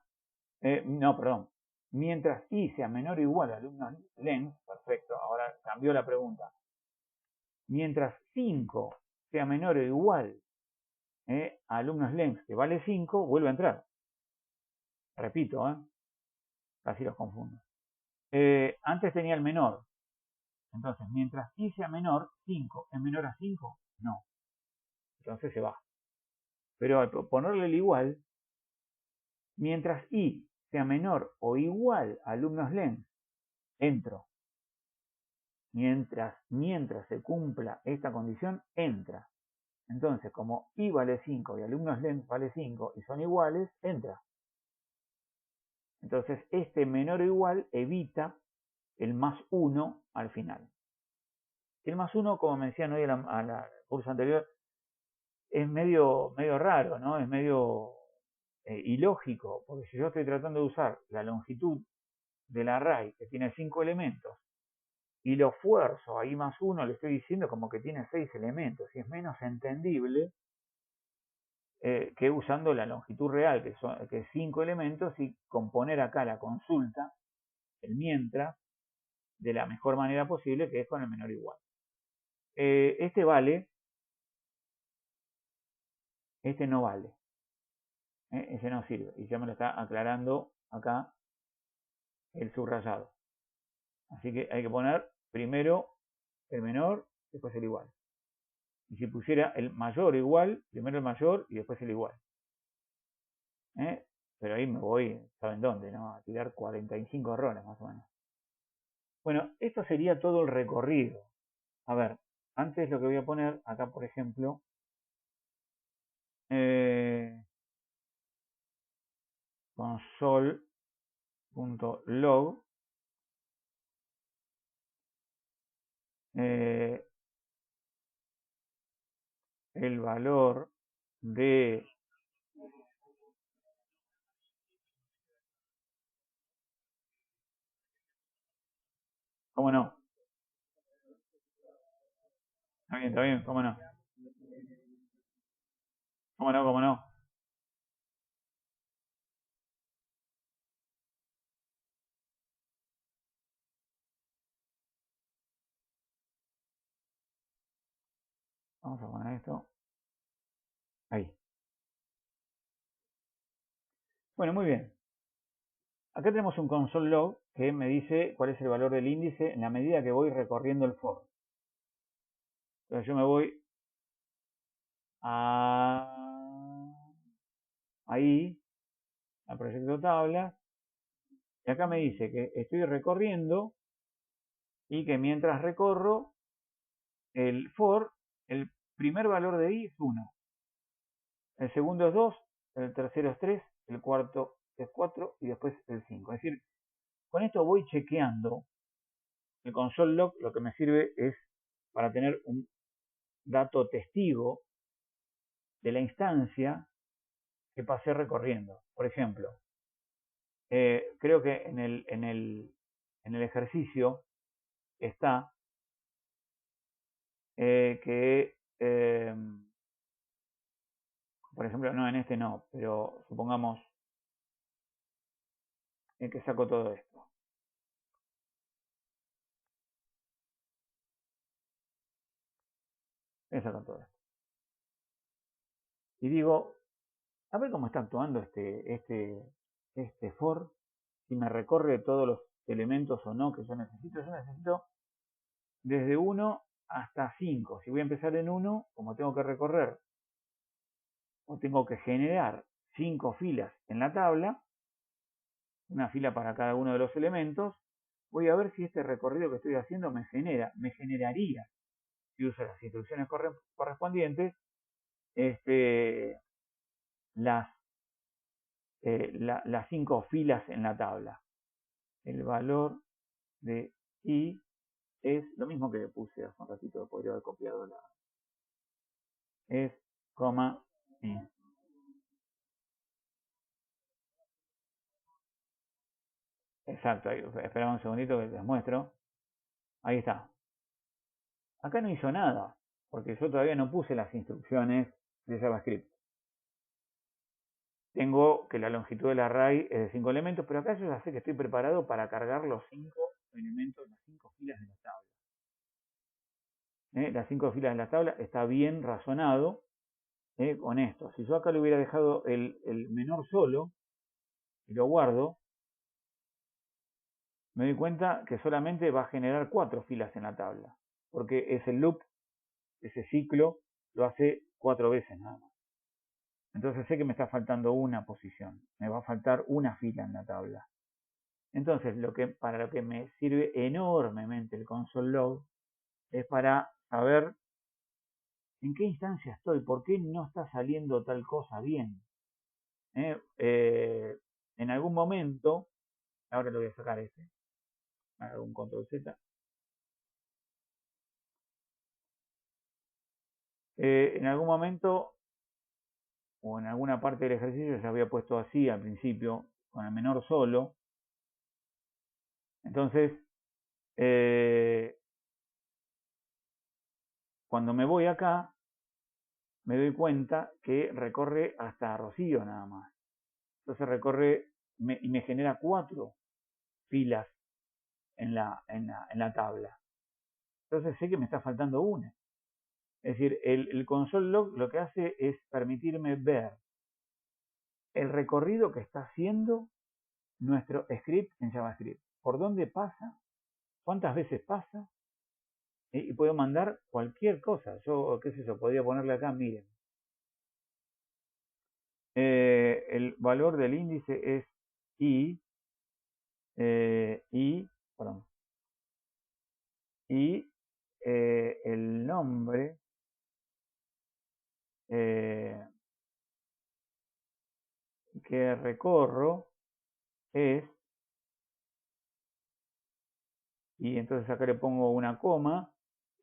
No, perdón. Mientras i sea menor o igual a alumnos length, perfecto, ahora cambió la pregunta. Mientras 5 sea menor o igual a alumnos length que vale 5, vuelve a entrar. Repito, casi los confundo. Antes tenía el menor. Entonces, mientras i sea menor, 5 es menor a 5, no. Entonces se va. Pero al ponerle el igual, mientras i sea menor o igual a alumnos length, entro. Mientras se cumpla esta condición, entra. Entonces, como i vale 5 y alumnos length vale 5 y son iguales, entra. Entonces, este menor o igual evita el más 1 al final. El más 1, como me decían hoy a la curso anterior, es medio raro, ¿no? Es medio ilógico, porque si yo estoy tratando de usar la longitud del array que tiene 5 elementos y lo fuerzo a i más 1, le estoy diciendo como que tiene 6 elementos y es menos entendible que usando la longitud real, que es 5 elementos, y componer acá la consulta, el mientras, de la mejor manera posible, que es con el menor igual. Este vale, este no vale. Ese no sirve. Y ya me lo está aclarando acá el subrayado. Así que hay que poner primero el menor, después el igual. Y si pusiera el mayor o igual, primero el mayor y después el igual. Pero ahí me voy, ¿saben dónde? ¿No? A tirar 45 errores más o menos. Bueno, esto sería todo el recorrido. A ver, antes lo que voy a poner acá, por ejemplo, console.log el valor de... ¿Cómo no? Está bien, ¿cómo no? ¿Cómo no, cómo no? Vamos a poner esto. Ahí. Bueno, muy bien. Acá tenemos un console log que me dice cuál es el valor del índice en la medida que voy recorriendo el for. Entonces yo me voy ahí, a proyecto tabla, y acá me dice que estoy recorriendo y que mientras recorro el for, el primer valor de i es 1, el segundo es 2, el tercero es 3, el cuarto es 4 y después el 5. Es decir, con esto voy chequeando. El console log lo que me sirve es para tener un dato testigo de la instancia que pasé recorriendo. Por ejemplo, creo que en el ejercicio está que, por ejemplo, no, en este no, pero supongamos que saco todo esto. Saco todo esto. Y digo, a ver cómo está actuando este for, si me recorre todos los elementos o no que yo necesito. Yo necesito desde 1 hasta 5. Si voy a empezar en 1, como tengo que recorrer o tengo que generar 5 filas en la tabla, una fila para cada uno de los elementos, voy a ver si este recorrido que estoy haciendo me generaría, si uso las instrucciones correspondientes, las 5 filas en la tabla. El valor de i es lo mismo que puse hace un ratito, podría haber copiado es, coma, y. Exacto, ahí, espera un segundito que les muestro. Ahí está. Acá no hizo nada, porque yo todavía no puse las instrucciones de JavaScript. Tengo que la longitud del array es de 5 elementos, pero acá yo ya sé que estoy preparado para cargar los 5 elementos, las 5 filas de la tabla. Las 5 filas de la tabla está bien razonado con esto. Si yo acá le hubiera dejado el menor solo y lo guardo, me doy cuenta que solamente va a generar 4 filas en la tabla, porque ese loop, ese ciclo, lo hace 4 veces nada más. Entonces sé que me está faltando una posición, me va a faltar una fila en la tabla. Entonces, para lo que me sirve enormemente el console log es para saber en qué instancia estoy, por qué no está saliendo tal cosa bien. En algún momento, ahora lo voy a sacar hago un control Z. En algún momento o en alguna parte del ejercicio ya había puesto así al principio, con el menor solo. Entonces, cuando me voy acá, me doy cuenta que recorre hasta Rocío nada más. Entonces recorre y me genera 4 filas en la tabla. Entonces sé que me está faltando una. Es decir, el console log lo que hace es permitirme ver el recorrido que está haciendo nuestro script en JavaScript. Por dónde pasa, cuántas veces pasa, y puedo mandar cualquier cosa. Yo, qué sé yo, podría ponerle acá, miren. El valor del índice es i, perdón, y el nombre que recorro es, y entonces acá le pongo una coma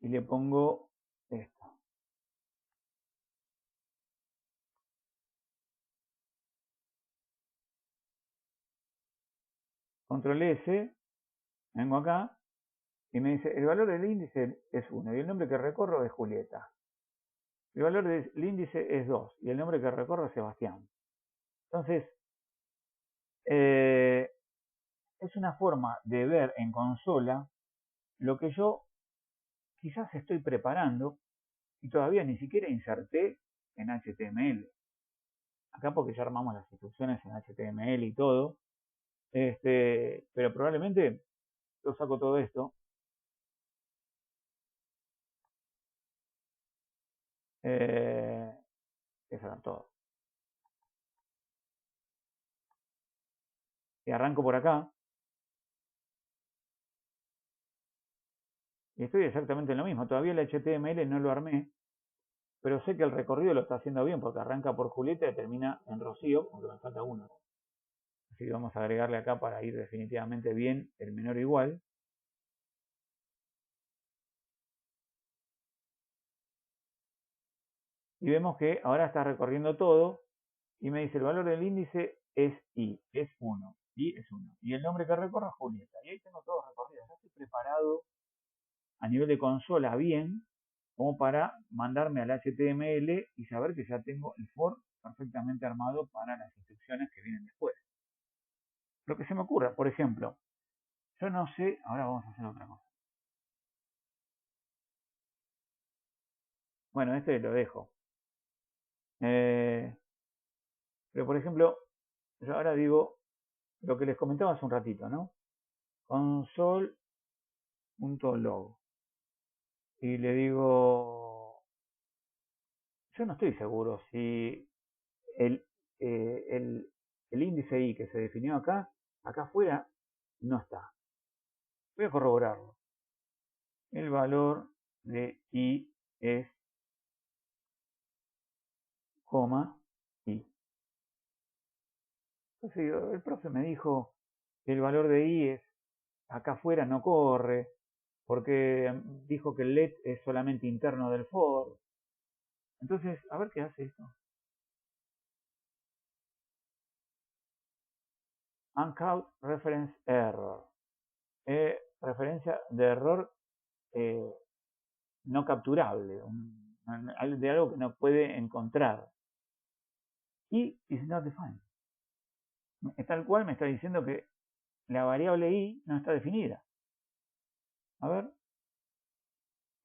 y le pongo esto. Control S, vengo acá y me dice, el valor del índice es 1 y el nombre que recorro es Julieta. El valor del índice es 2 y el nombre que recorro es Sebastián. Entonces, es una forma de ver en consola lo que yo quizás estoy preparando y todavía ni siquiera inserté en HTML. Acá porque ya armamos las instrucciones en HTML y todo, pero probablemente yo saco todo esto, eso era todo. Y arranco por acá, y estoy exactamente en lo mismo. Todavía el HTML no lo armé, pero sé que el recorrido lo está haciendo bien porque arranca por Julieta y termina en Rocío, aunque me falta uno. Así que vamos a agregarle acá para ir definitivamente bien el menor igual. Y vemos que ahora está recorriendo todo y me dice el valor del índice es i, es 1, i es 1. Y el nombre que recorre es Julieta. Y ahí tengo todo recorrido. Ya estoy preparado a nivel de consola bien como para mandarme al HTML y saber que ya tengo el for perfectamente armado para las instrucciones que vienen después. Lo que se me ocurra, por ejemplo, yo no sé, ahora vamos a hacer otra cosa. Bueno, este lo dejo. Pero por ejemplo, yo ahora digo lo que les comentaba hace un ratito, ¿no? Console.log. Y le digo, yo no estoy seguro si el, eh, el, el índice i que se definió acá afuera, no está. Voy a corroborarlo. El valor de i es, coma, i. Entonces el profe me dijo que el valor de i es, acá afuera no corre, porque dijo que el let es solamente interno del for. Entonces, a ver qué hace esto. Uncaught reference error. Referencia de error no capturable, de algo que no puede encontrar. Y is not defined. Tal cual me está diciendo que la variable i no está definida. A ver.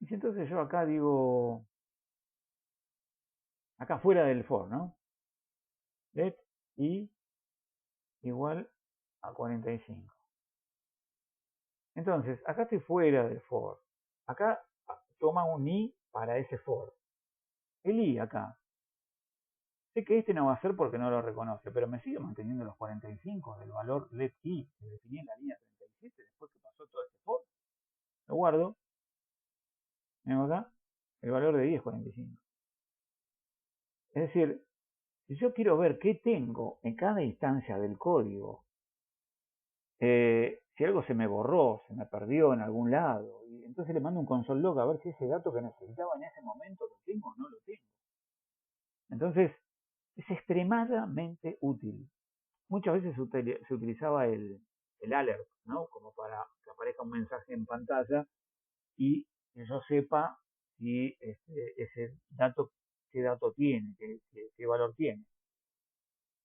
Y si entonces yo acá digo, acá fuera del for, ¿no? Let i igual a 45. Entonces, acá estoy fuera del for. Acá toma un i para ese for. El i acá. Sé que este no va a ser porque no lo reconoce, pero me sigue manteniendo los 45 del valor let i que definí en la línea 37 después que pasó todo este for. Lo guardo. Vengo acá. El valor de i es 45. Es decir, si yo quiero ver qué tengo en cada instancia del código, si algo se me borró, se me perdió en algún lado, y entonces le mando un console log a ver si ese dato que necesitaba en ese momento lo tengo o no lo tengo. Entonces, es extremadamente útil. Muchas veces se utilizaba el alert, ¿no? Como para que aparezca un mensaje en pantalla y que yo sepa si ese dato, qué dato tiene, qué valor tiene.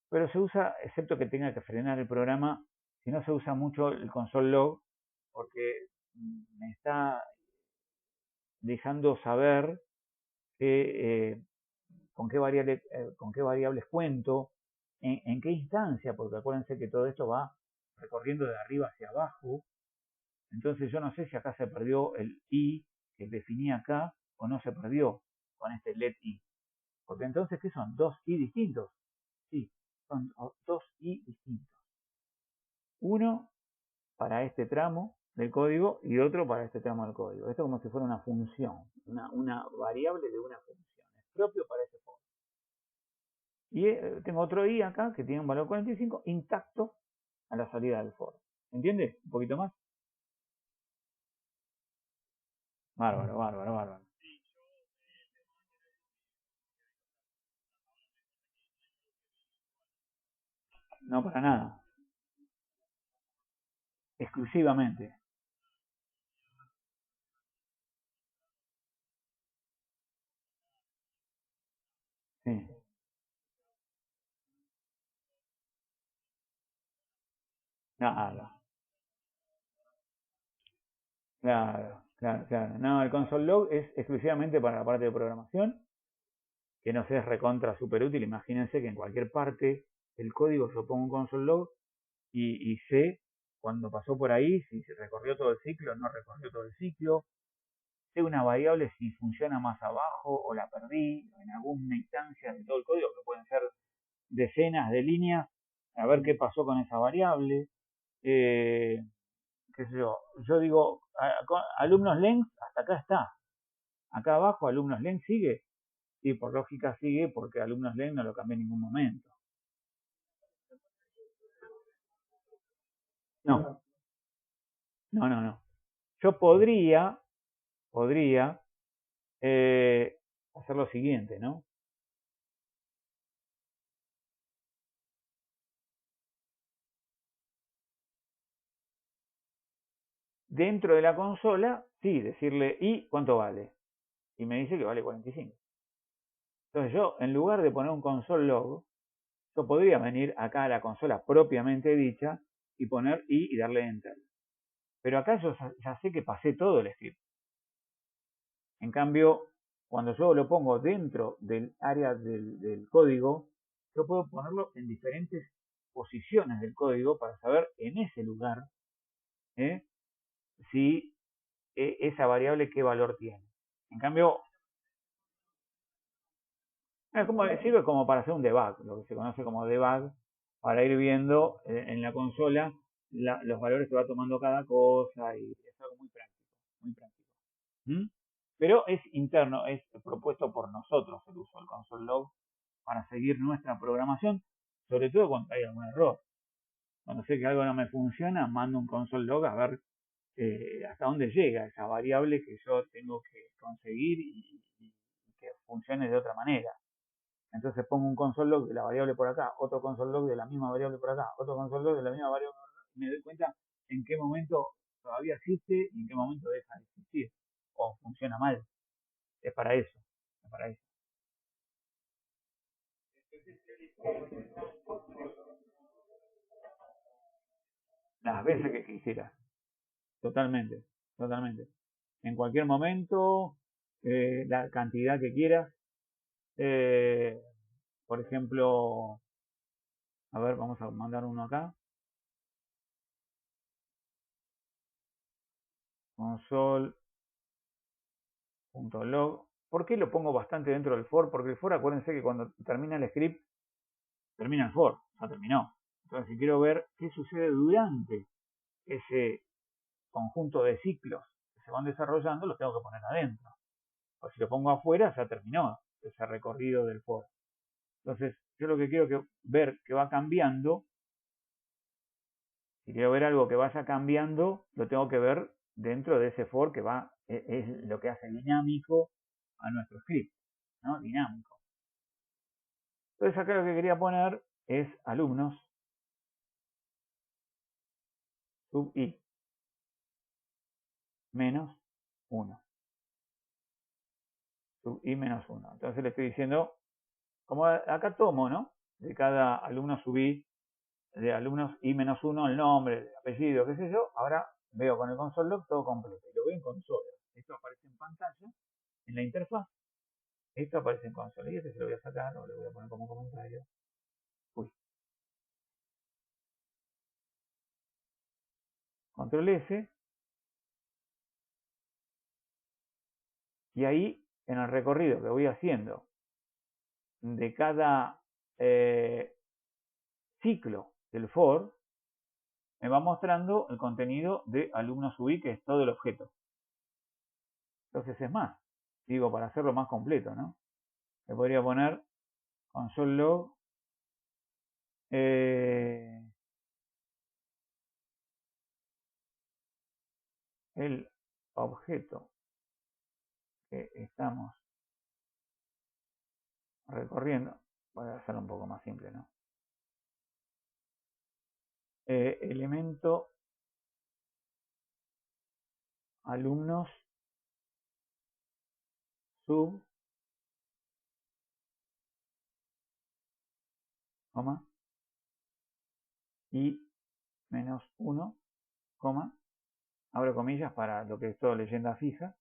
Pero se usa, excepto que tenga que frenar el programa, si no se usa mucho el console log, porque me está dejando saber que, con qué variables cuento, en qué instancia, porque acuérdense que todo esto va recorriendo de arriba hacia abajo. Entonces yo no sé si acá se perdió el i que definí acá o no se perdió con este let i. Porque entonces, ¿qué son? ¿Dos i distintos? Sí, son dos i distintos. Uno para este tramo del código y otro para este tramo del código. Esto como si fuera una función, una variable de una función. Es propio para ese for. Y tengo otro i acá que tiene un valor 45 intacto a la salida del for. ¿Entiendes? Un poquito más. Bárbaro, bárbaro, bárbaro. No para nada. Exclusivamente. Sí. Claro, claro, claro, claro. No, el console log es exclusivamente para la parte de programación, que nos es recontra súper útil. Imagínense que en cualquier parte del código yo pongo un console log y sé cuando pasó por ahí, si se recorrió todo el ciclo o no recorrió todo el ciclo. Sé una variable si funciona más abajo o la perdí en alguna instancia de todo el código, que pueden ser decenas de líneas, a ver qué pasó con esa variable. Eh, qué sé yo digo, alumnos length, hasta acá está. Acá abajo, alumnos length sigue. Sí, por lógica sigue, porque alumnos length no lo cambié en ningún momento. No, no. Yo podría hacer lo siguiente, ¿no? Dentro de la consola, sí, decirle, ¿y cuánto vale? Y me dice que vale 45. Entonces yo, en lugar de poner un console log, yo podría venir acá a la consola propiamente dicha y poner y darle enter. Pero acá yo ya sé que pasé todo el script. En cambio, cuando yo lo pongo dentro del área del código, yo puedo ponerlo en diferentes posiciones del código para saber en ese lugar ¿eh? si esa variable qué valor tiene. En cambio, sirve como para hacer un debug, lo que se conoce como debug, para ir viendo en la consola los valores que va tomando cada cosa y es algo muy práctico, muy práctico. ¿Mm? Pero es interno, es propuesto por nosotros el uso del console log para seguir nuestra programación, sobre todo cuando hay algún error. Cuando sé que algo no me funciona, mando un console log a ver hasta dónde llega esa variable que yo tengo que conseguir y que funcione de otra manera. Entonces pongo un console log de la variable por acá, otro console log de la misma variable por acá, otro console log de la misma variable por acá, y me doy cuenta en qué momento todavía existe y en qué momento deja de existir, o funciona mal. Es para eso, es para eso. Las veces que quisiera, totalmente, totalmente. En cualquier momento, la cantidad que quieras. Eh, por ejemplo, a ver, vamos a mandar uno acá. Console.log. ¿Por qué lo pongo bastante dentro del for? Porque el for, acuérdense que cuando termina el script, termina el for, ya terminó. Entonces, si quiero ver qué sucede durante ese conjunto de ciclos que se van desarrollando, los tengo que poner adentro. O si lo pongo afuera, ya terminó ese recorrido del for. Entonces, yo lo que quiero ver que va cambiando, si quiero ver algo que vaya cambiando, lo tengo que ver dentro de ese for que va, es lo que hace dinámico a nuestro script, ¿no? Dinámico. Entonces acá lo que quería poner es alumnos sub i menos 1. Sub i menos 1. Entonces le estoy diciendo, como acá tomo, ¿no? De cada alumno sub i, de alumnos i menos 1, el nombre, el apellido, qué sé yo. Ahora veo con el console log todo completo. Y lo veo en consola. Esto aparece en pantalla, en la interfaz. Esto aparece en consola. Y este se lo voy a sacar o lo voy a poner como comentario. Uy. Control S. Y ahí, en el recorrido que voy haciendo de cada ciclo del for, me va mostrando el contenido de alumnos UI, que es todo el objeto. Entonces es más, digo, para hacerlo más completo, ¿no? Le podría poner console log el objeto que estamos recorriendo. Voy a hacerlo un poco más simple, ¿no? Elemento alumnos sub, coma, y menos 1, coma, abro comillas para lo que es todo leyenda fija,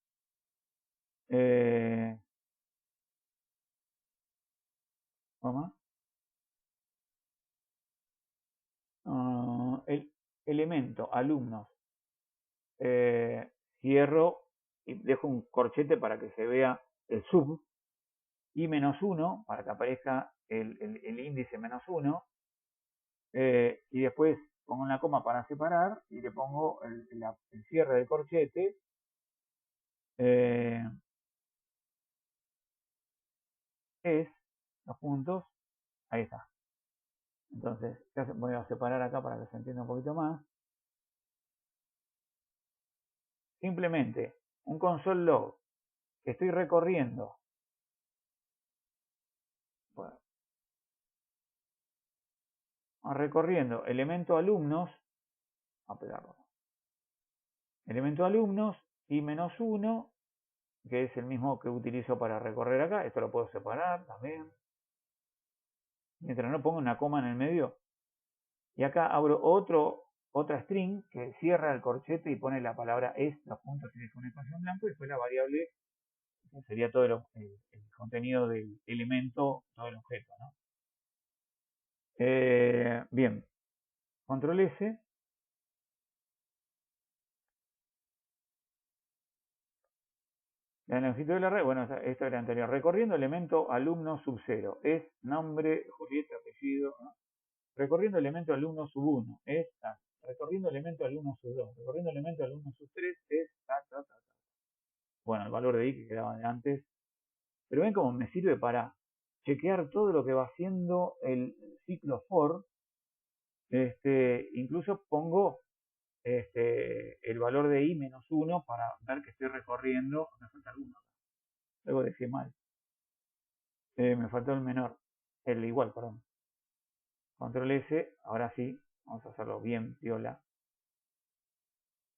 coma, el elemento alumnos, cierro y dejo un corchete para que se vea el sub, y menos 1 para que aparezca el índice menos 1, y después pongo una coma para separar y le pongo el cierre del corchete, es los puntos, ahí está. Entonces voy a separar acá para que se entienda un poquito más. Simplemente un console log que estoy recorriendo, bueno, recorriendo elemento alumnos, a pegarlo, elemento alumnos y menos 1, que es el mismo que utilizo para recorrer acá. Esto lo puedo separar también, mientras no pongo una coma en el medio. Y acá abro otra string que cierra el corchete y pone la palabra es, los puntos y deja un espacio en blanco, y después la variable sería todo el contenido del elemento, todo el objeto, ¿no? Bien, control S. La longitud de la red, bueno, esto era anterior. Recorriendo elemento alumno sub 0. Es nombre, Julieta, apellido. ¿No? Recorriendo elemento alumno sub 1. Es recorriendo elemento alumno sub 2. Recorriendo elemento alumno sub 3. Es Bueno, el valor de i que quedaba de antes. Pero ven cómo me sirve para chequear todo lo que va haciendo el ciclo for. Incluso pongo el valor de i menos 1 para ver que estoy recorriendo. Me falta alguno. Luego dejé mal. Me faltó el menor. El igual, perdón. Control S. Ahora sí. Vamos a hacerlo bien, piola.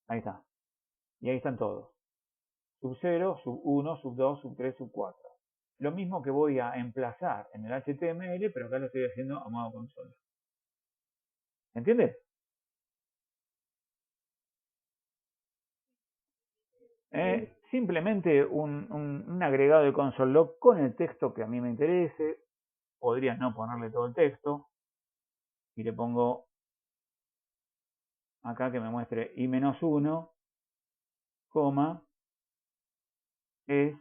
Ahí está. Y ahí están todos. Sub 0, sub 1, sub 2, sub 3, sub 4. Lo mismo que voy a emplazar en el HTML, pero acá lo estoy haciendo a modo consola. ¿Entiendes? Simplemente un agregado de console log con el texto que a mí me interese. Podrías no ponerle todo el texto. Y le pongo acá que me muestre i-1, coma, es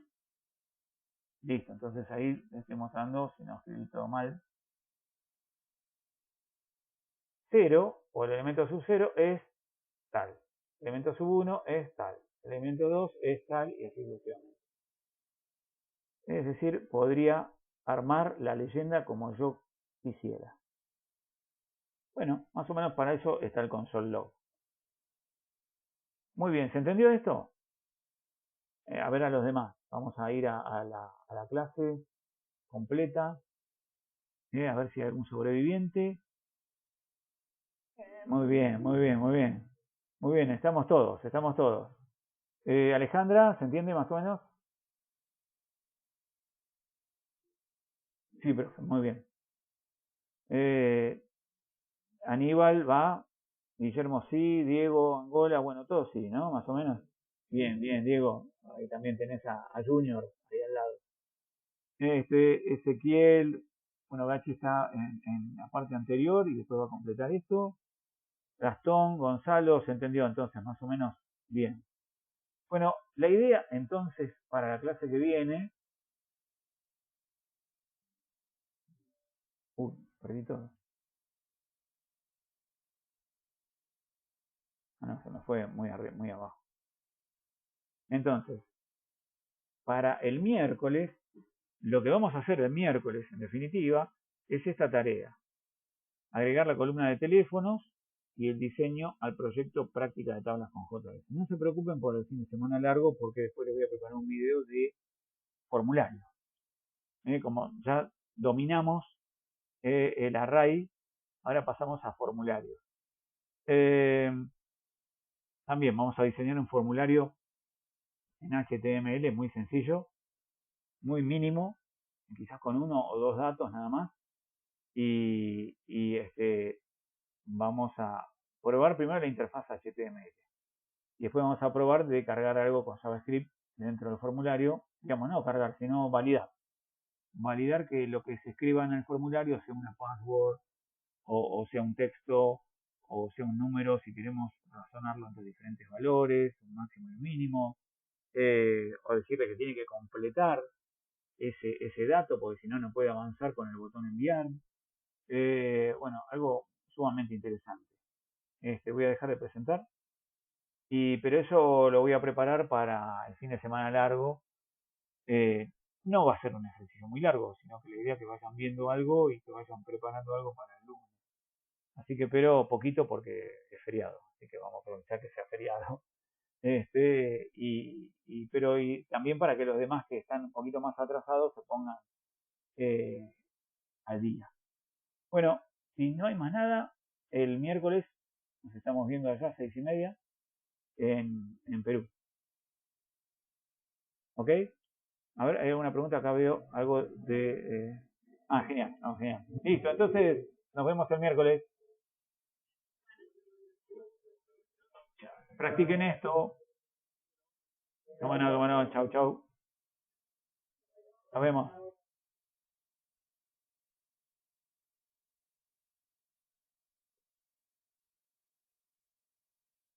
listo. Entonces ahí le estoy mostrando, si no escribí todo mal, 0 o el elemento sub 0 es tal. El elemento sub 1 es tal. El elemento 2 es tal y así sucesivamente. Es decir, podría armar la leyenda como yo quisiera. Bueno, más o menos para eso está el console log. Muy bien, ¿se entendió esto? A ver a los demás. Vamos a ir a la clase completa. A ver si hay algún sobreviviente. Muy bien, muy bien, muy bien. Muy bien, estamos todos, estamos todos. Alejandra, ¿se entiende más o menos? Sí, pero muy bien. Aníbal va, Guillermo sí, Diego, Angola, bueno, todos sí, ¿no? Más o menos. Bien, bien, Diego. Ahí también tenés a Junior ahí al lado. Ezequiel, bueno, Gachi está en la parte anterior y después va a completar esto. Gastón, Gonzalo, se entendió entonces, más o menos bien. Bueno, la idea entonces para la clase que viene. Perdí todo. No, se me fue muy arriba, muy abajo. Entonces, para el miércoles, lo que vamos a hacer el miércoles, en definitiva, es esta tarea. Agregar la columna de teléfonos y el diseño al proyecto Práctica de Tablas con JS. No se preocupen por el fin de semana largo, porque después les voy a preparar un video de formulario. Como ya dominamos el array, ahora pasamos a formularios. También vamos a diseñar un formulario en HTML muy sencillo, muy mínimo, quizás con 1 o 2 datos nada más. Y vamos a probar primero la interfaz HTML. Y después vamos a probar de cargar algo con JavaScript dentro del formulario. Digamos, no cargar, sino validar. Validar que lo que se escriba en el formulario sea una password, o sea un texto, o sea un número, si queremos razonarlo entre diferentes valores, un máximo y un mínimo, o decirle que tiene que completar ese dato, porque si no, no puede avanzar con el botón enviar. Bueno, algo sumamente interesante. Voy a dejar de presentar, pero eso lo voy a preparar para el fin de semana largo. No va a ser un ejercicio muy largo, sino que la idea es que vayan viendo algo y que vayan preparando algo para el lunes. Así que, pero poquito porque es feriado, así que vamos a aprovechar que sea feriado. Pero también para que los demás que están un poquito más atrasados se pongan al día. Bueno, si no hay más nada, el miércoles nos estamos viendo allá 6:30 en Perú. ¿Ok? A ver, hay alguna pregunta, acá veo algo de... genial, genial. Listo, entonces nos vemos el miércoles. Practiquen esto. Cómo no, chau, chau. Nos vemos.